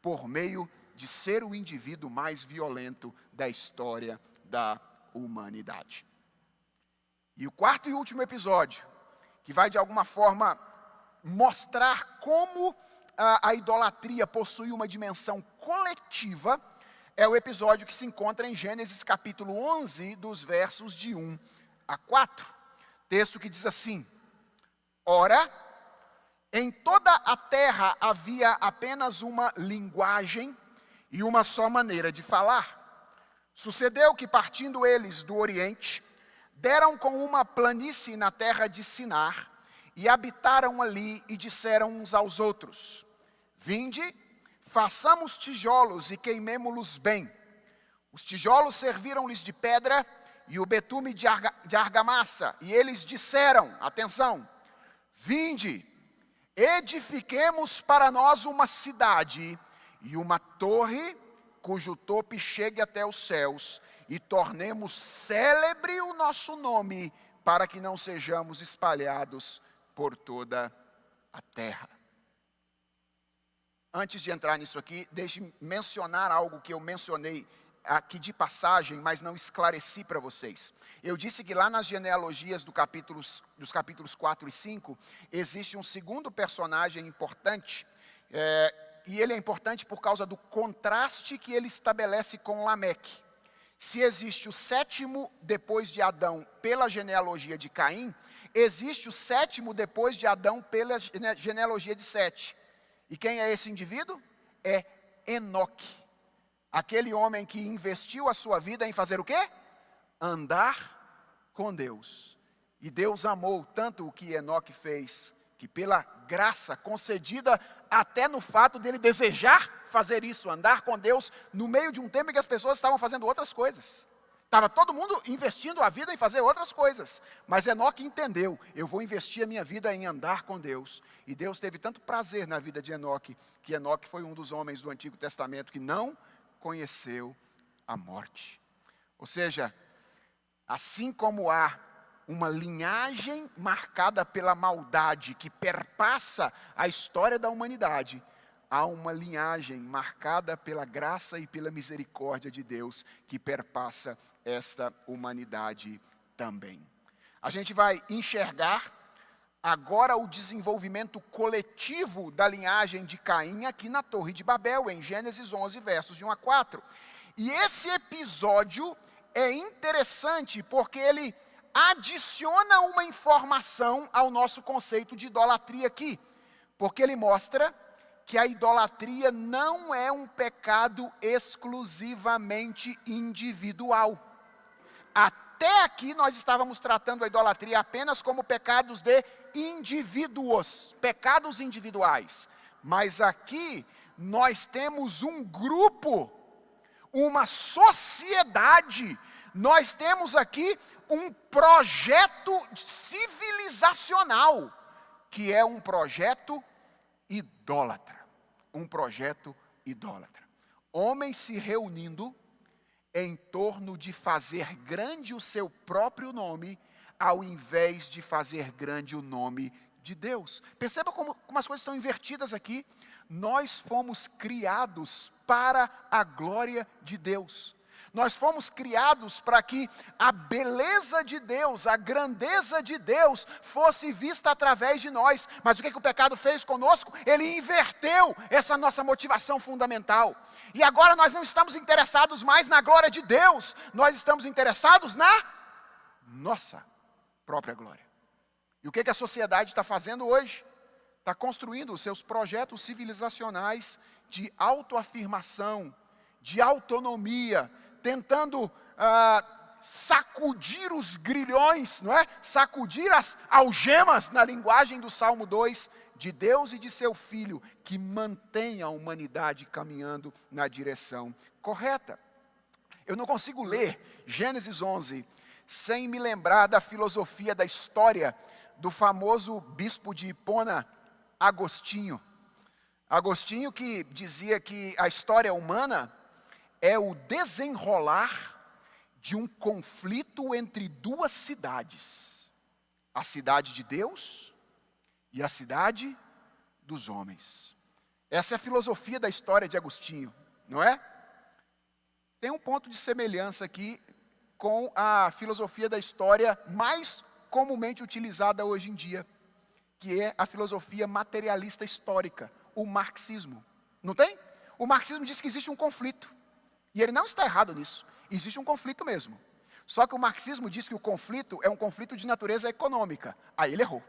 por meio de ser o indivíduo mais violento da história da humanidade. E o quarto e último episódio, que vai de alguma forma mostrar como a idolatria possui uma dimensão coletiva, é o episódio que se encontra em Gênesis capítulo 11, dos versos de 1 a 4. Texto que diz assim: Ora, em toda a terra havia apenas uma linguagem e uma só maneira de falar. Sucedeu que, partindo eles do Oriente, deram com uma planície na terra de Sinar, e habitaram ali e disseram uns aos outros: Vinde, façamos tijolos e queimemo-los bem. Os tijolos serviram-lhes de pedra e o betume de argamassa. E eles disseram, atenção, vinde, edifiquemos para nós uma cidade e uma torre cujo tope chegue até os céus, e tornemos célebre o nosso nome, para que não sejamos espalhados por toda a terra. Antes de entrar nisso aqui, deixe-me mencionar algo que eu mencionei aqui de passagem, mas não esclareci para vocês. Eu disse que lá nas genealogias dos capítulos 4 e 5, existe um segundo personagem importante, e ele é importante por causa do contraste que ele estabelece com Lameque. Se existe o sétimo depois de Adão pela genealogia de Caim, existe o sétimo depois de Adão pela genealogia de Sete. E quem é esse indivíduo? É Enoque. Aquele homem que investiu a sua vida em fazer o quê? Andar com Deus. E Deus amou tanto o que Enoque fez, que pela graça concedida até no fato dele desejar fazer isso, andar com Deus, no meio de um tempo em que as pessoas estavam fazendo outras coisas. Estava todo mundo investindo a vida em fazer outras coisas. Mas Enoque entendeu, eu vou investir a minha vida em andar com Deus. E Deus teve tanto prazer na vida de Enoque, que Enoque foi um dos homens do Antigo Testamento que não conheceu a morte. Ou seja, assim como há uma linhagem marcada pela maldade que perpassa a história da humanidade, há uma linhagem marcada pela graça e pela misericórdia de Deus que perpassa esta humanidade também. A gente vai enxergar agora o desenvolvimento coletivo da linhagem de Caim aqui na Torre de Babel, em Gênesis 11, versos de 1 a 4. E esse episódio é interessante porque ele adiciona uma informação ao nosso conceito de idolatria aqui. Porque ele mostra que a idolatria não é um pecado exclusivamente individual. Até aqui nós estávamos tratando a idolatria apenas como pecados de indivíduos, pecados individuais. Mas aqui nós temos um grupo, uma sociedade, nós temos aqui um projeto civilizacional, que é um projeto idólatra. Um projeto idólatra. Homens se reunindo em torno de fazer grande o seu próprio nome, ao invés de fazer grande o nome de Deus. Perceba como as coisas estão invertidas aqui. Nós fomos criados para a glória de Deus. Nós fomos criados para que a beleza de Deus, a grandeza de Deus fosse vista através de nós. Mas o que o pecado fez conosco? Ele inverteu essa nossa motivação fundamental. E agora nós não estamos interessados mais na glória de Deus, nós estamos interessados na nossa própria glória. E o que a sociedade está fazendo hoje? Está construindo os seus projetos civilizacionais de autoafirmação, de autonomia, tentando sacudir os grilhões, não é? Sacudir as algemas, na linguagem do Salmo 2, de Deus e de seu Filho, que mantém a humanidade caminhando na direção correta. Eu não consigo ler Gênesis 11 sem me lembrar da filosofia da história do famoso bispo de Hipona, Agostinho. Agostinho, que dizia que a história humana é o desenrolar de um conflito entre duas cidades. A cidade de Deus e a cidade dos homens. Essa é a filosofia da história de Agostinho, não é? Tem um ponto de semelhança aqui com a filosofia da história mais comumente utilizada hoje em dia, que é a filosofia materialista histórica, o marxismo. Não tem? O marxismo diz que existe um conflito. E ele não está errado nisso. Existe um conflito mesmo. Só que o marxismo diz que o conflito é um conflito de natureza econômica. Aí ele errou.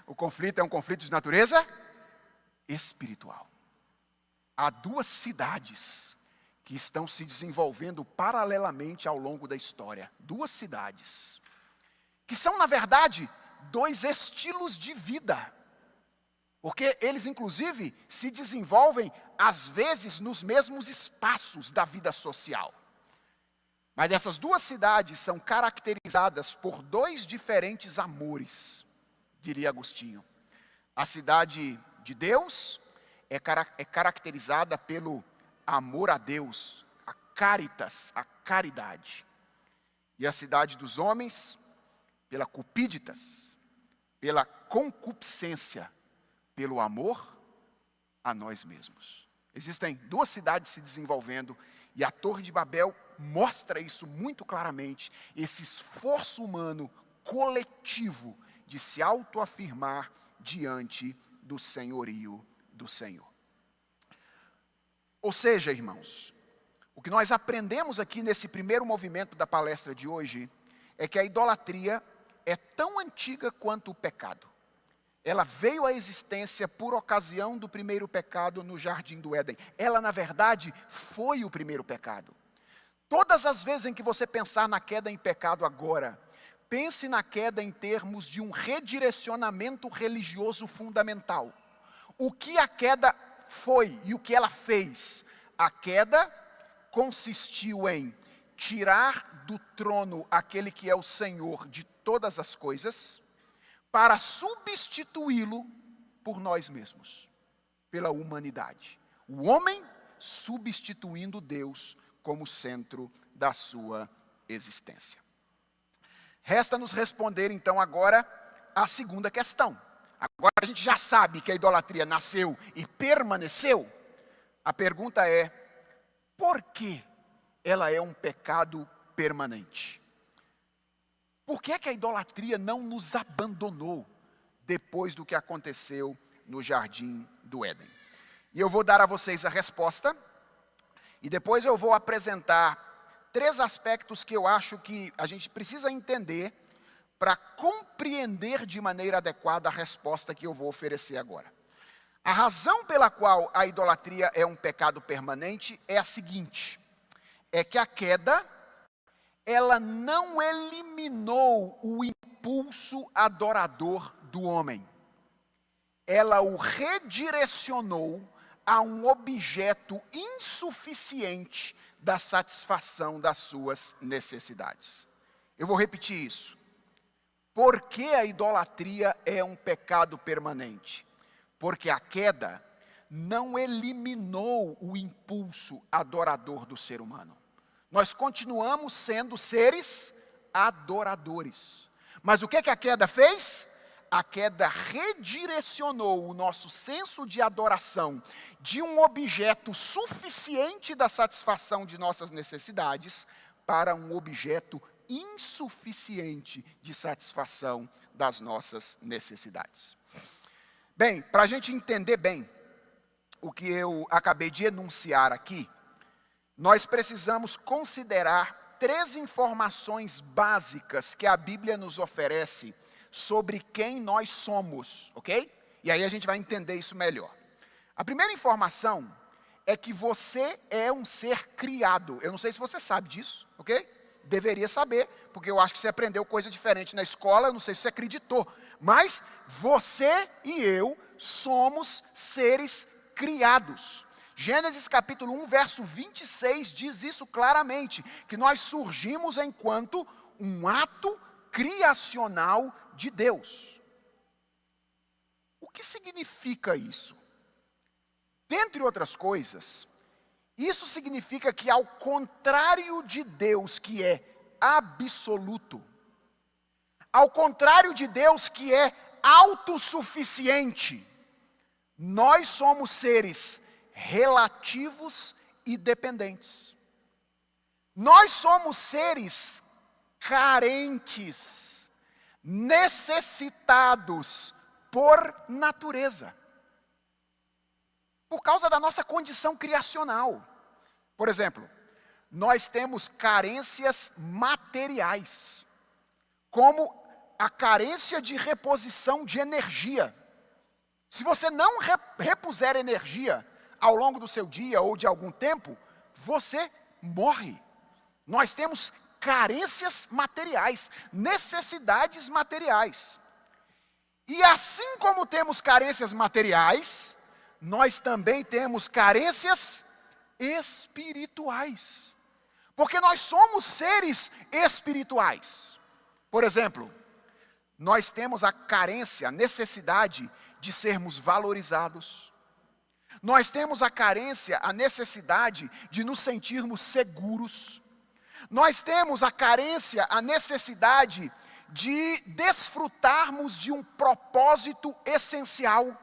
O conflito é um conflito de natureza espiritual. Há duas cidades que estão se desenvolvendo paralelamente ao longo da história. Duas cidades. Que são, na verdade, dois estilos de vida. Porque eles, inclusive, se desenvolvem, às vezes, nos mesmos espaços da vida social. Mas essas duas cidades são caracterizadas por dois diferentes amores, diria Agostinho. A cidade de Deus é caracterizada pelo amor a Deus, a caritas, a caridade. E a cidade dos homens, pela cupiditas, pela concupiscência, pelo amor a nós mesmos. Existem duas cidades se desenvolvendo e a Torre de Babel mostra isso muito claramente, esse esforço humano coletivo de se autoafirmar diante do senhorio do Senhor. Ou seja, irmãos, o que nós aprendemos aqui nesse primeiro movimento da palestra de hoje é que a idolatria é tão antiga quanto o pecado. Ela veio à existência por ocasião do primeiro pecado no Jardim do Éden. Ela, na verdade, foi o primeiro pecado. Todas as vezes em que você pensar na queda em pecado agora, pense na queda em termos de um redirecionamento religioso fundamental. O que a queda foi e o que ela fez? A queda consistiu em tirar do trono aquele que é o Senhor de todas as coisas, para substituí-lo por nós mesmos, pela humanidade. O homem substituindo Deus como centro da sua existência. Resta-nos responder então agora a segunda questão. Agora a gente já sabe que a idolatria nasceu e permaneceu. A pergunta é, por que ela é um pecado permanente? Por que é que a idolatria não nos abandonou depois do que aconteceu no Jardim do Éden? E eu vou dar a vocês a resposta, e depois eu vou apresentar 3 aspectos que eu acho que a gente precisa entender para compreender de maneira adequada a resposta que eu vou oferecer agora. A razão pela qual a idolatria é um pecado permanente é a seguinte: é que a queda, ela não eliminou o impulso adorador do homem. Ela o redirecionou a um objeto insuficiente da satisfação das suas necessidades. Eu vou repetir isso. Por que a idolatria é um pecado permanente? Porque a queda não eliminou o impulso adorador do ser humano. Nós continuamos sendo seres adoradores. Mas o que a queda fez? A queda redirecionou o nosso senso de adoração de um objeto suficiente da satisfação de nossas necessidades para um objeto insuficiente de satisfação das nossas necessidades. Bem, para a gente entender bem o que eu acabei de enunciar aqui, nós precisamos considerar 3 informações básicas que a Bíblia nos oferece sobre quem nós somos, ok? E aí a gente vai entender isso melhor. A primeira informação é que você é um ser criado. Eu não sei se você sabe disso, ok? Deveria saber, porque eu acho que você aprendeu coisa diferente na escola, eu não sei se você acreditou. Mas você e eu somos seres criados. Gênesis capítulo 1, verso 26 diz isso claramente, que nós surgimos enquanto um ato criacional de Deus. O que significa isso? Dentre outras coisas, isso significa que ao contrário de Deus, que é absoluto, ao contrário de Deus, que é autossuficiente, nós somos seres relativos e dependentes. Nós somos seres carentes, necessitados por natureza, por causa da nossa condição criacional. Por exemplo, nós temos carências materiais, como a carência de reposição de energia. Se você não repuser energia ao longo do seu dia ou de algum tempo, você morre. Nós temos carências materiais, necessidades materiais. E assim como temos carências materiais, nós também temos carências espirituais. Porque nós somos seres espirituais. Por exemplo, nós temos a carência, a necessidade de sermos valorizados. Nós temos a carência, a necessidade de nos sentirmos seguros. Nós temos a carência, a necessidade de desfrutarmos de um propósito essencial,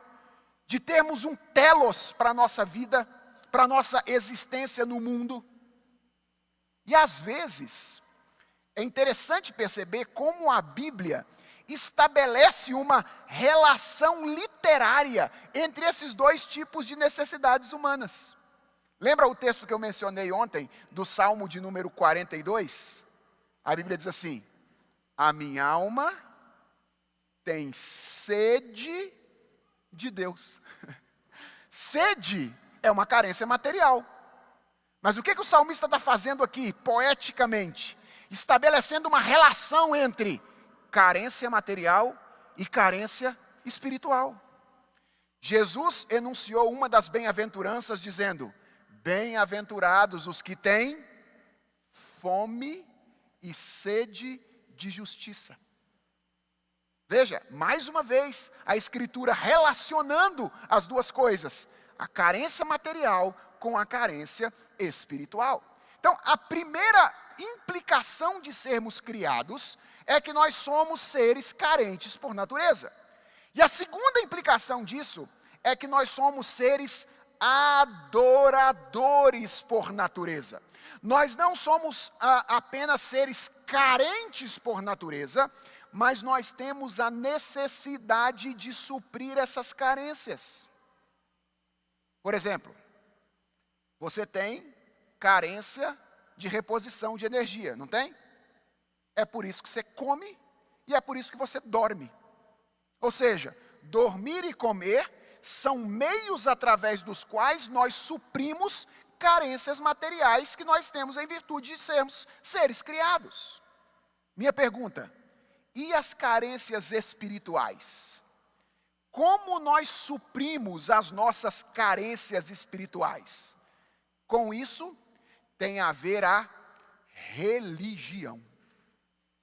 de termos um telos para a nossa vida, para a nossa existência no mundo. E às vezes, é interessante perceber como a Bíblia estabelece uma relação literária entre esses dois tipos de necessidades humanas. Lembra o texto que eu mencionei ontem, do Salmo de número 42? A Bíblia diz assim: a minha alma tem sede de Deus. Sede é uma carência material. Mas o que o salmista está fazendo aqui, poeticamente? Estabelecendo uma relação entre carência material e carência espiritual. Jesus enunciou uma das bem-aventuranças dizendo: bem-aventurados os que têm fome e sede de justiça. Veja, mais uma vez, a Escritura relacionando as duas coisas, a carência material com a carência espiritual. Então, a primeira implicação de sermos criados é que nós somos seres carentes por natureza. E a segunda implicação disso é que nós somos seres adoradores por natureza. Nós não somos apenas seres carentes por natureza, mas nós temos a necessidade de suprir essas carências. Por exemplo, você tem carência de reposição de energia, não tem? É por isso que você come e é por isso que você dorme. Ou seja, dormir e comer são meios através dos quais nós suprimos carências materiais que nós temos em virtude de sermos seres criados. Minha pergunta: e as carências espirituais? Como nós suprimos as nossas carências espirituais? Com isso, tem a ver a religião.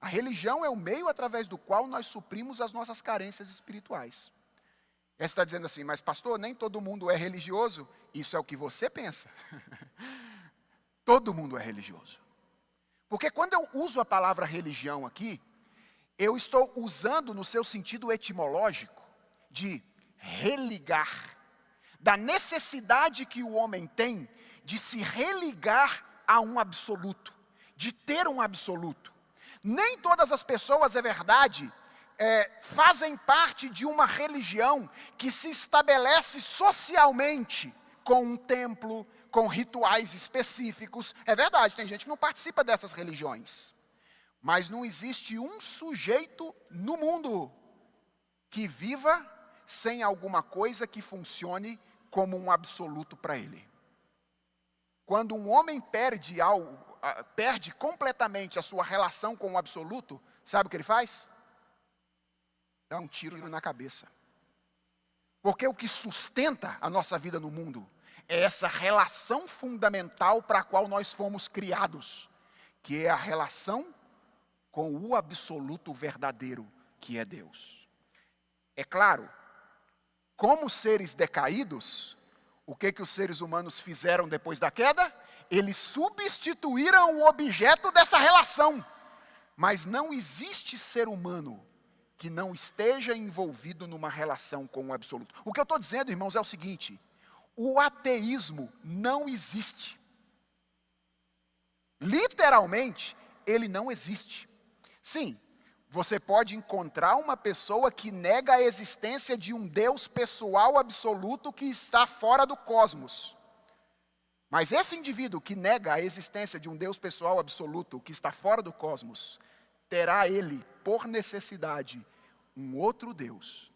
A religião é o meio através do qual nós suprimos as nossas carências espirituais. Você está dizendo assim: mas pastor, nem todo mundo é religioso. Isso é o que você pensa. Todo mundo é religioso. Porque quando eu uso a palavra religião aqui, eu estou usando no seu sentido etimológico de religar, da necessidade que o homem tem de se religar a um absoluto, de ter um absoluto. Nem todas as pessoas, é verdade, fazem parte de uma religião que se estabelece socialmente com um templo, com rituais específicos. É verdade, tem gente que não participa dessas religiões. Mas não existe um sujeito no mundo que viva sem alguma coisa que funcione como um absoluto para ele. Quando um homem perde completamente a sua relação com o absoluto, sabe o que ele faz? Dá um tiro na cabeça. Porque o que sustenta a nossa vida no mundo é essa relação fundamental para a qual nós fomos criados, que é a relação com o absoluto verdadeiro, que é Deus. É claro, como seres decaídos, o que os seres humanos fizeram depois da queda? Eles substituíram o objeto dessa relação. Mas não existe ser humano que não esteja envolvido numa relação com o absoluto. O que eu estou dizendo, irmãos, é o seguinte: o ateísmo não existe. Literalmente, ele não existe. Sim, você pode encontrar uma pessoa que nega a existência de um Deus pessoal absoluto que está fora do cosmos. Mas esse indivíduo que nega a existência de um Deus pessoal absoluto que está fora do cosmos, terá ele, por necessidade, um outro Deus,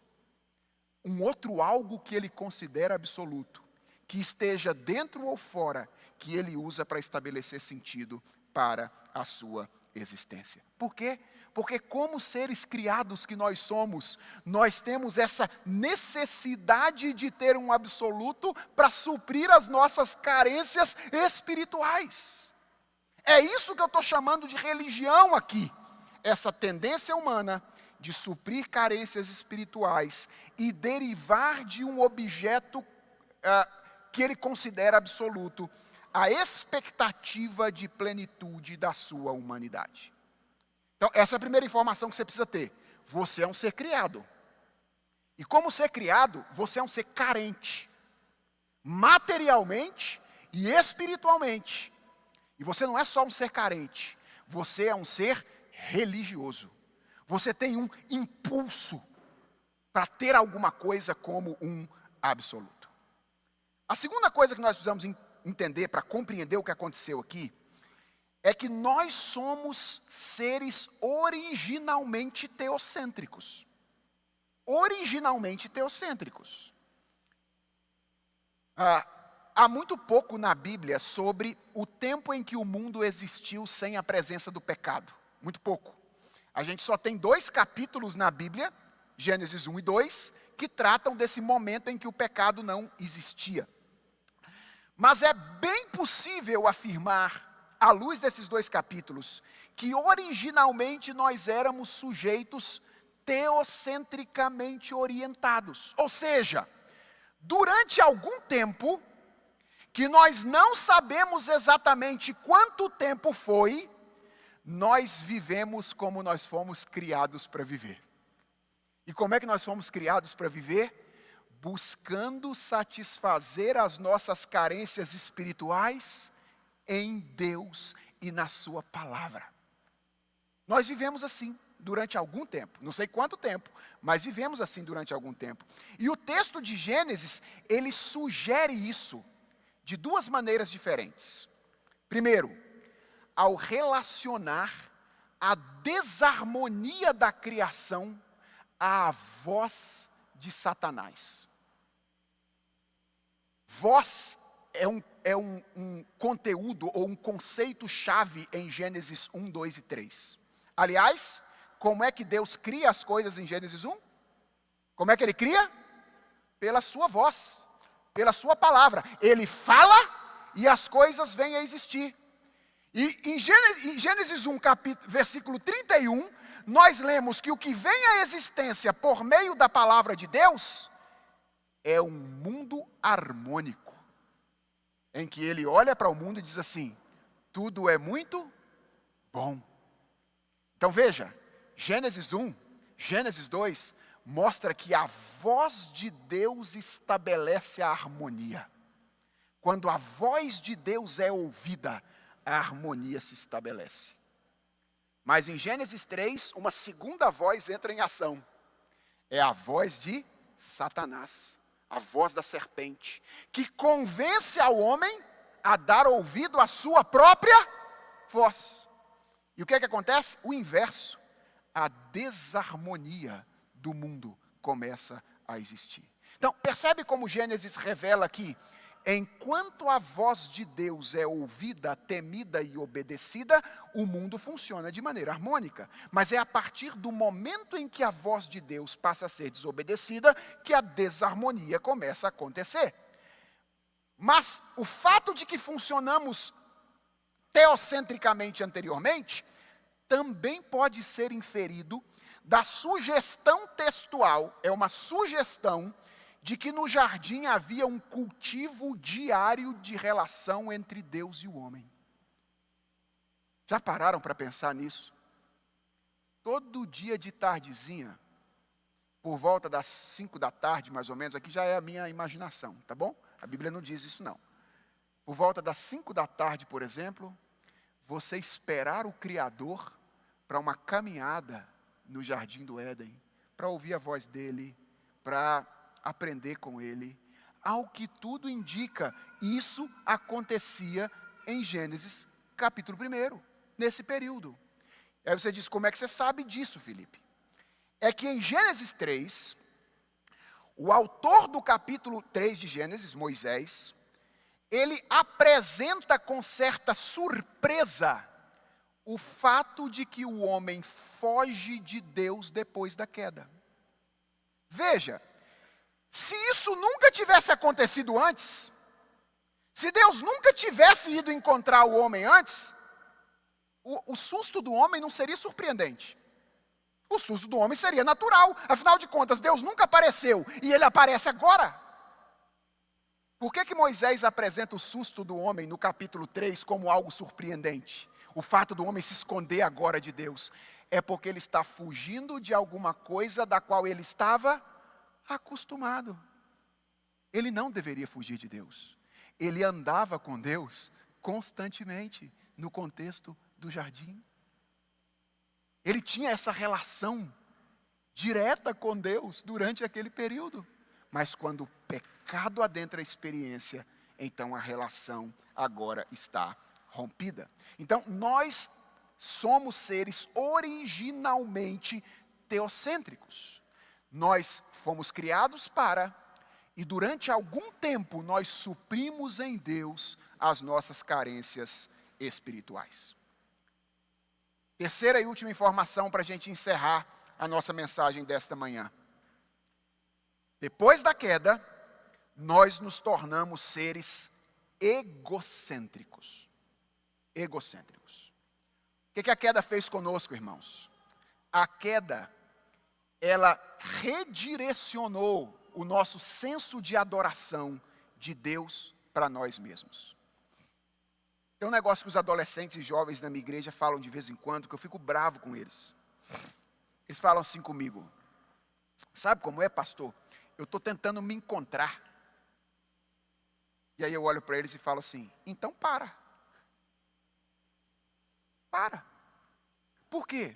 um outro algo que ele considera absoluto, que esteja dentro ou fora, que ele usa para estabelecer sentido para a sua existência. Por quê? Porque como seres criados que nós somos, nós temos essa necessidade de ter um absoluto para suprir as nossas carências espirituais. É isso que eu estou chamando de religião aqui. Essa tendência humana de suprir carências espirituais e derivar de um objeto que ele considera absoluto, a expectativa de plenitude da sua humanidade. Então, essa é a primeira informação que você precisa ter. Você é um ser criado. E como ser criado, você é um ser carente. Materialmente e espiritualmente. E você não é só um ser carente. Você é um ser religioso. Você tem um impulso para ter alguma coisa como um absoluto. A segunda coisa que nós precisamos entender para compreender o que aconteceu aqui é que nós somos seres originalmente teocêntricos. Originalmente teocêntricos. Há muito pouco na Bíblia sobre o tempo em que o mundo existiu sem a presença do pecado. Muito pouco. A gente só tem 2 capítulos na Bíblia, Gênesis 1 e 2, que tratam desse momento em que o pecado não existia. Mas é bem possível afirmar, à luz desses 2 capítulos, que originalmente nós éramos sujeitos teocentricamente orientados. Ou seja, durante algum tempo, que nós não sabemos exatamente quanto tempo foi, nós vivemos como nós fomos criados para viver. E como é que nós fomos criados para viver? Buscando satisfazer as nossas carências espirituais em Deus e na sua palavra. Nós vivemos assim durante algum tempo, não sei quanto tempo, mas vivemos assim durante algum tempo. E o texto de Gênesis, ele sugere isso de 2 maneiras diferentes. Primeiro, ao relacionar a desarmonia da criação à voz de Satanás. Voz é um conteúdo ou um conceito-chave em Gênesis 1, 2 e 3. Aliás, como é que Deus cria as coisas em Gênesis 1? Como é que Ele cria? Pela sua voz, pela sua palavra. Ele fala e as coisas vêm a existir. E em Gênesis 1, versículo 31, nós lemos que o que vem à existência por meio da palavra de Deus é um mundo harmônico, em que ele olha para o mundo e diz assim: tudo é muito bom. Então veja, Gênesis 1, Gênesis 2, mostra que a voz de Deus estabelece a harmonia. Quando a voz de Deus é ouvida, a harmonia se estabelece. Mas em Gênesis 3, uma segunda voz entra em ação. É a voz de Satanás, a voz da serpente, que convence ao homem a dar ouvido à sua própria voz. E o que é que acontece? O inverso. A desarmonia do mundo começa a existir. Então, percebe como Gênesis revela que, enquanto a voz de Deus é ouvida, temida e obedecida, o mundo funciona de maneira harmônica. Mas é a partir do momento em que a voz de Deus passa a ser desobedecida, que a desarmonia começa a acontecer. Mas o fato de que funcionamos teocentricamente anteriormente, também pode ser inferido da sugestão textual, é uma sugestão de que no jardim havia um cultivo diário de relação entre Deus e o homem. Já pararam para pensar nisso? Todo dia de tardezinha, por volta das 5 da tarde, mais ou menos, aqui já é a minha imaginação, tá bom? A Bíblia não diz isso não. Por volta das 5 da tarde, por exemplo, você esperar o Criador para uma caminhada no Jardim do Éden, para ouvir a voz dele, para aprender com ele. Ao que tudo indica, isso acontecia em Gênesis capítulo 1, nesse período. Aí você diz, como é que você sabe disso, Felipe? É que em Gênesis 3, o autor do capítulo 3 de Gênesis, Moisés, ele apresenta com certa surpresa o fato de que o homem foge de Deus depois da queda. Veja, se isso nunca tivesse acontecido antes, se Deus nunca tivesse ido encontrar o homem antes, o susto do homem não seria surpreendente. O susto do homem seria natural. Afinal de contas, Deus nunca apareceu e ele aparece agora. Por que Moisés apresenta o susto do homem no capítulo 3 como algo surpreendente? O fato do homem se esconder agora de Deus. É porque ele está fugindo de alguma coisa da qual ele estava acostumado. Ele não deveria fugir de Deus. Ele andava com Deus constantemente no contexto do jardim. Ele tinha essa relação direta com Deus durante aquele período. Mas quando o pecado adentra a experiência, então a relação agora está rompida. Então nós somos seres originalmente teocêntricos. Nós fomos criados para, e durante algum tempo nós suprimos em Deus as nossas carências espirituais. Terceira e última informação para a gente encerrar a nossa mensagem desta manhã. Depois da queda, nós nos tornamos seres egocêntricos. Egocêntricos. O que a queda fez conosco, irmãos? A queda, ela redirecionou o nosso senso de adoração de Deus para nós mesmos. Tem um negócio que os adolescentes e jovens da minha igreja falam de vez em quando, que eu fico bravo com eles. Eles falam assim comigo: sabe como é, pastor? Eu estou tentando me encontrar. E aí eu olho para eles e falo assim: então para. Para. Por quê?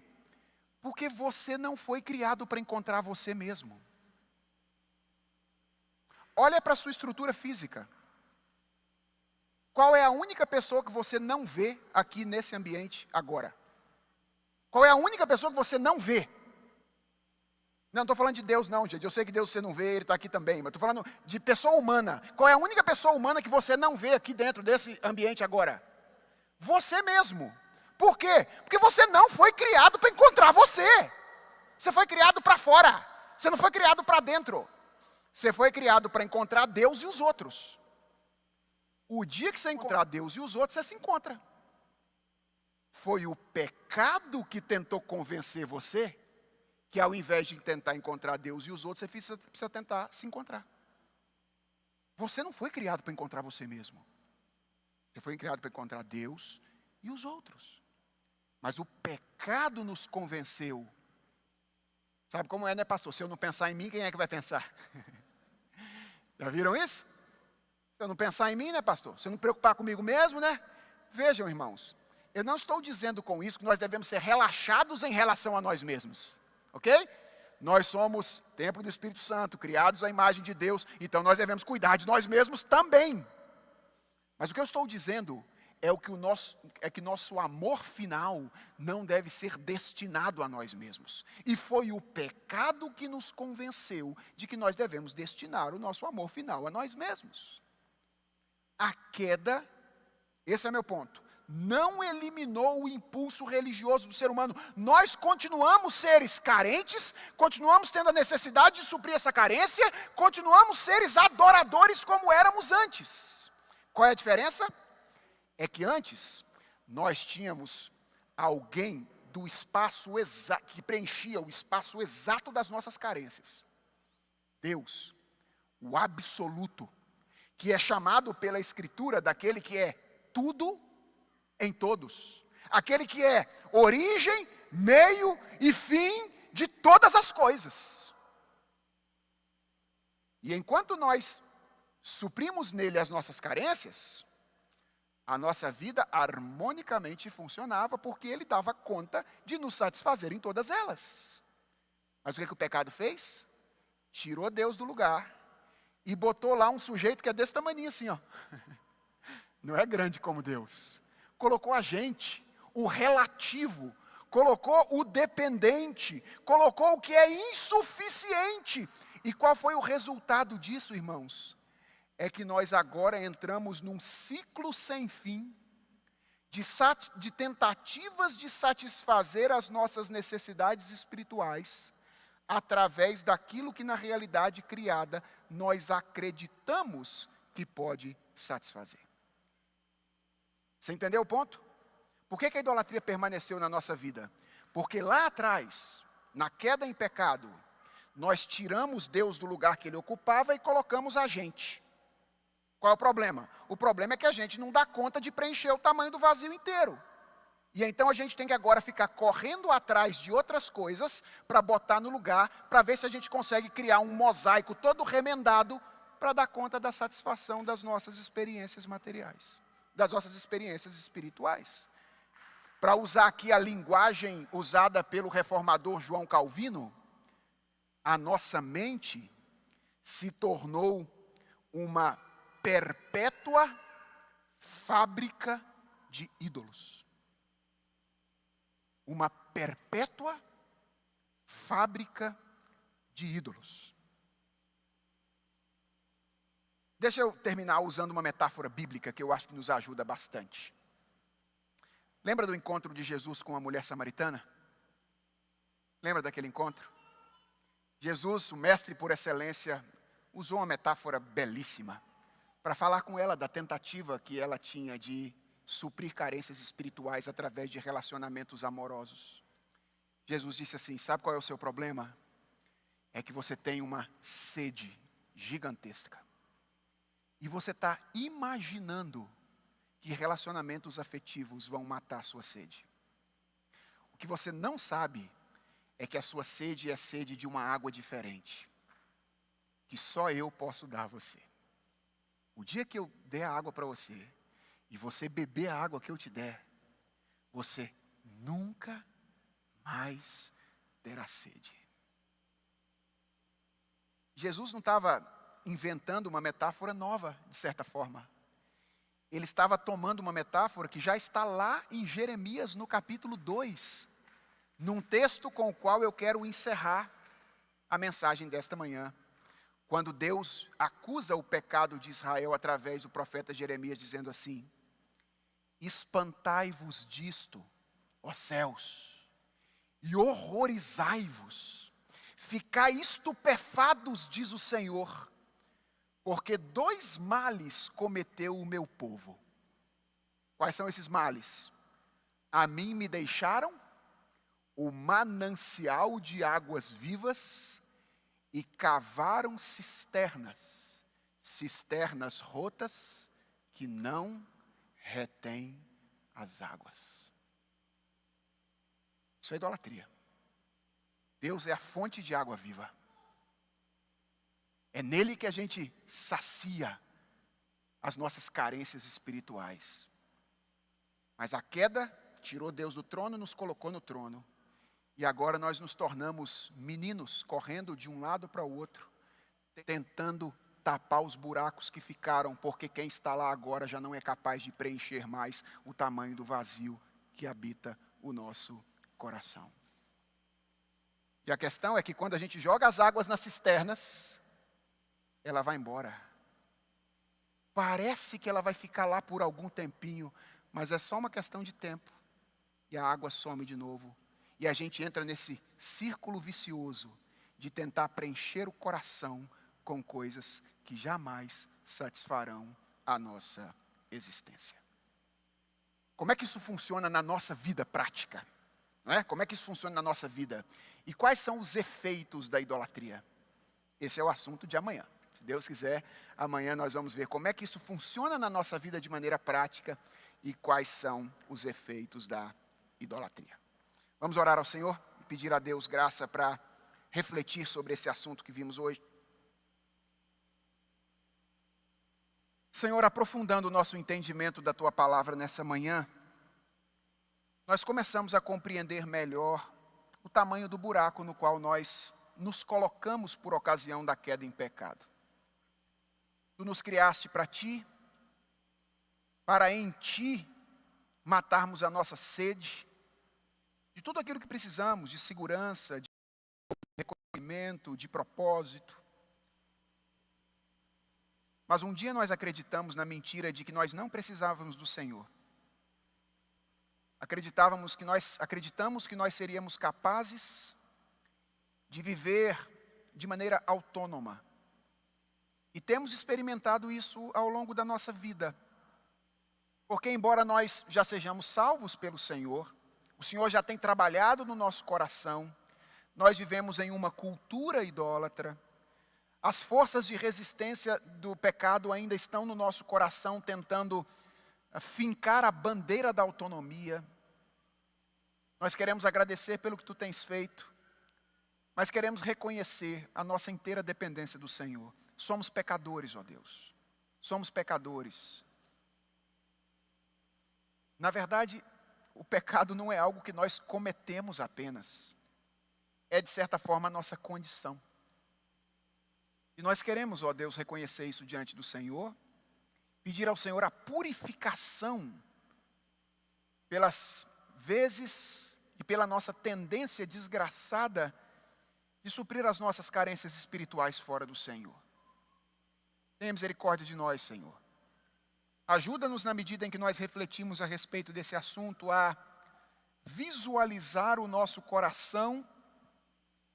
Porque você não foi criado para encontrar você mesmo. Olha para a sua estrutura física. Qual é a única pessoa que você não vê aqui nesse ambiente agora? Qual é a única pessoa que você não vê? Não estou falando de Deus não, gente. Eu sei que Deus você não vê, Ele está aqui também. Mas estou falando de pessoa humana. Qual é a única pessoa humana que você não vê aqui dentro desse ambiente agora? Você mesmo. Por quê? Porque você não foi criado para encontrar você. Você foi criado para fora. Você não foi criado para dentro. Você foi criado para encontrar Deus e os outros. O dia que você encontrar Deus e os outros, você se encontra. Foi o pecado que tentou convencer você que ao invés de tentar encontrar Deus e os outros, você precisa tentar se encontrar. Você não foi criado para encontrar você mesmo. Você foi criado para encontrar Deus e os outros. Mas o pecado nos convenceu. Sabe como é, né, pastor? Se eu não pensar em mim, quem é que vai pensar? Já viram isso? Se eu não pensar em mim, né, pastor? Se eu não preocupar comigo mesmo, né? Vejam, irmãos, eu não estou dizendo com isso que nós devemos ser relaxados em relação a nós mesmos. Ok? Nós somos templo do Espírito Santo, criados à imagem de Deus, então nós devemos cuidar de nós mesmos também. Mas o que eu estou dizendo é que nosso amor final não deve ser destinado a nós mesmos. E foi o pecado que nos convenceu de que nós devemos destinar o nosso amor final a nós mesmos. A queda, esse é meu ponto, não eliminou o impulso religioso do ser humano. Nós continuamos seres carentes, continuamos tendo a necessidade de suprir essa carência, continuamos seres adoradores como éramos antes. Qual é a diferença? É que antes, nós tínhamos alguém do espaço exato, que preenchia o espaço exato das nossas carências. Deus, o absoluto, que é chamado pela Escritura daquele que é tudo em todos. Aquele que é origem, meio e fim de todas as coisas. E enquanto nós suprimos nele as nossas carências, A nossa vida harmonicamente funcionava porque ele dava conta de nos satisfazer em todas elas. Mas o que o pecado fez? Tirou Deus do lugar e botou lá um sujeito que é desse tamanho assim, ó. Não é grande como Deus. Colocou a gente, o relativo, colocou o dependente, colocou o que é insuficiente. E qual foi o resultado disso, irmãos? É que nós agora entramos num ciclo sem fim de tentativas de satisfazer as nossas necessidades espirituais através daquilo que na realidade criada nós acreditamos que pode satisfazer. Você entendeu o ponto? Por que a idolatria permaneceu na nossa vida? Porque lá atrás, na queda em pecado, nós tiramos Deus do lugar que ele ocupava e colocamos a gente. Qual é o problema? O problema é que a gente não dá conta de preencher o tamanho do vazio inteiro. E então a gente tem que agora ficar correndo atrás de outras coisas para botar no lugar, para ver se a gente consegue criar um mosaico todo remendado para dar conta da satisfação das nossas experiências materiais, das nossas experiências espirituais. Para usar aqui a linguagem usada pelo reformador João Calvino, a nossa mente se tornou uma perpétua fábrica de ídolos. Uma perpétua fábrica de ídolos. Deixa eu terminar usando uma metáfora bíblica que eu acho que nos ajuda bastante. Lembra do encontro de Jesus com a mulher samaritana? Lembra daquele encontro? Jesus, o mestre por excelência, usou uma metáfora belíssima para falar com ela da tentativa que ela tinha de suprir carências espirituais através de relacionamentos amorosos. Jesus disse assim: sabe qual é o seu problema? É que você tem uma sede gigantesca. E você está imaginando que relacionamentos afetivos vão matar a sua sede. O que você não sabe é que a sua sede é a sede de uma água diferente, que só eu posso dar a você. O dia que eu der a água para você, e você beber a água que eu te der, você nunca mais terá sede. Jesus não estava inventando uma metáfora nova, de certa forma. Ele estava tomando uma metáfora que já está lá em Jeremias, no capítulo 2, num texto com o qual eu quero encerrar a mensagem desta manhã. Quando Deus acusa o pecado de Israel através do profeta Jeremias, dizendo assim: espantai-vos disto, ó céus, e horrorizai-vos, ficai estupefados, diz o Senhor, porque 2 males cometeu o meu povo. Quais são esses males? A mim me deixaram o manancial de águas vivas e cavaram cisternas rotas que não retém as águas. Isso é idolatria. Deus é a fonte de água viva. É nele que a gente sacia as nossas carências espirituais. Mas a queda tirou Deus do trono e nos colocou no trono. E agora nós nos tornamos meninos, correndo de um lado para o outro, tentando tapar os buracos que ficaram, porque quem está lá agora já não é capaz de preencher mais o tamanho do vazio que habita o nosso coração. E a questão é que quando a gente joga as águas nas cisternas, ela vai embora. Parece que ela vai ficar lá por algum tempinho, mas é só uma questão de tempo. E a água some de novo. E a gente entra nesse círculo vicioso de tentar preencher o coração com coisas que jamais satisfarão a nossa existência. Como é que isso funciona na nossa vida prática? Não é? Como é que isso funciona na nossa vida? E quais são os efeitos da idolatria? Esse é o assunto de amanhã. Se Deus quiser, amanhã nós vamos ver como é que isso funciona na nossa vida de maneira prática e quais são os efeitos da idolatria. Vamos orar ao Senhor e pedir a Deus graça para refletir sobre esse assunto que vimos hoje. Senhor, aprofundando o nosso entendimento da Tua palavra nessa manhã, nós começamos a compreender melhor o tamanho do buraco no qual nós nos colocamos por ocasião da queda em pecado. Tu nos criaste para Ti, para em Ti matarmos a nossa sede, de tudo aquilo que precisamos, de segurança, de reconhecimento, de propósito. Mas um dia nós acreditamos na mentira de que nós não precisávamos do Senhor. Acreditamos que nós seríamos capazes de viver de maneira autônoma. E temos experimentado isso ao longo da nossa vida. Porque embora nós já sejamos salvos pelo Senhor, o Senhor já tem trabalhado no nosso coração, nós vivemos em uma cultura idólatra, as forças de resistência do pecado ainda estão no nosso coração, tentando fincar a bandeira da autonomia. Nós queremos agradecer pelo que Tu tens feito, mas queremos reconhecer a nossa inteira dependência do Senhor. Somos pecadores, ó Deus. Somos pecadores. Na verdade, o pecado não é algo que nós cometemos apenas. É, de certa forma, a nossa condição. E nós queremos, ó Deus, reconhecer isso diante do Senhor, pedir ao Senhor a purificação pelas vezes e pela nossa tendência desgraçada de suprir as nossas carências espirituais fora do Senhor. Tenha misericórdia de nós, Senhor. Ajuda-nos na medida em que nós refletimos a respeito desse assunto a visualizar o nosso coração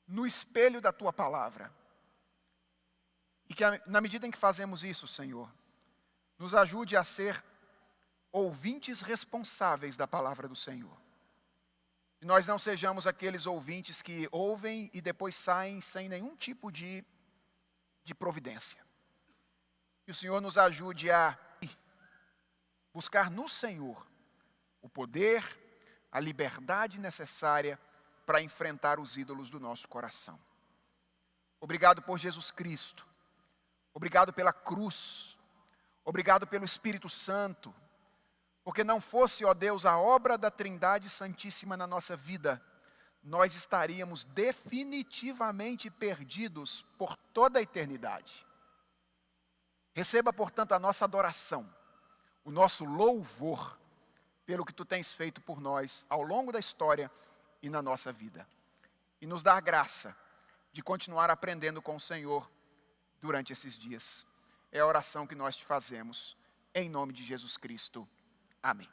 no espelho da Tua palavra. E que na medida em que fazemos isso, Senhor, nos ajude a ser ouvintes responsáveis da palavra do Senhor. Que nós não sejamos aqueles ouvintes que ouvem e depois saem sem nenhum tipo de providência. Que o Senhor nos ajude a buscar no Senhor o poder, a liberdade necessária para enfrentar os ídolos do nosso coração. Obrigado por Jesus Cristo. Obrigado pela cruz. Obrigado pelo Espírito Santo. Porque não fosse, ó Deus, a obra da Trindade Santíssima na nossa vida, nós estaríamos definitivamente perdidos por toda a eternidade. Receba, portanto, a nossa adoração, o nosso louvor, pelo que Tu tens feito por nós ao longo da história e na nossa vida. E nos dá a graça de continuar aprendendo com o Senhor durante esses dias. É a oração que nós te fazemos, em nome de Jesus Cristo. Amém.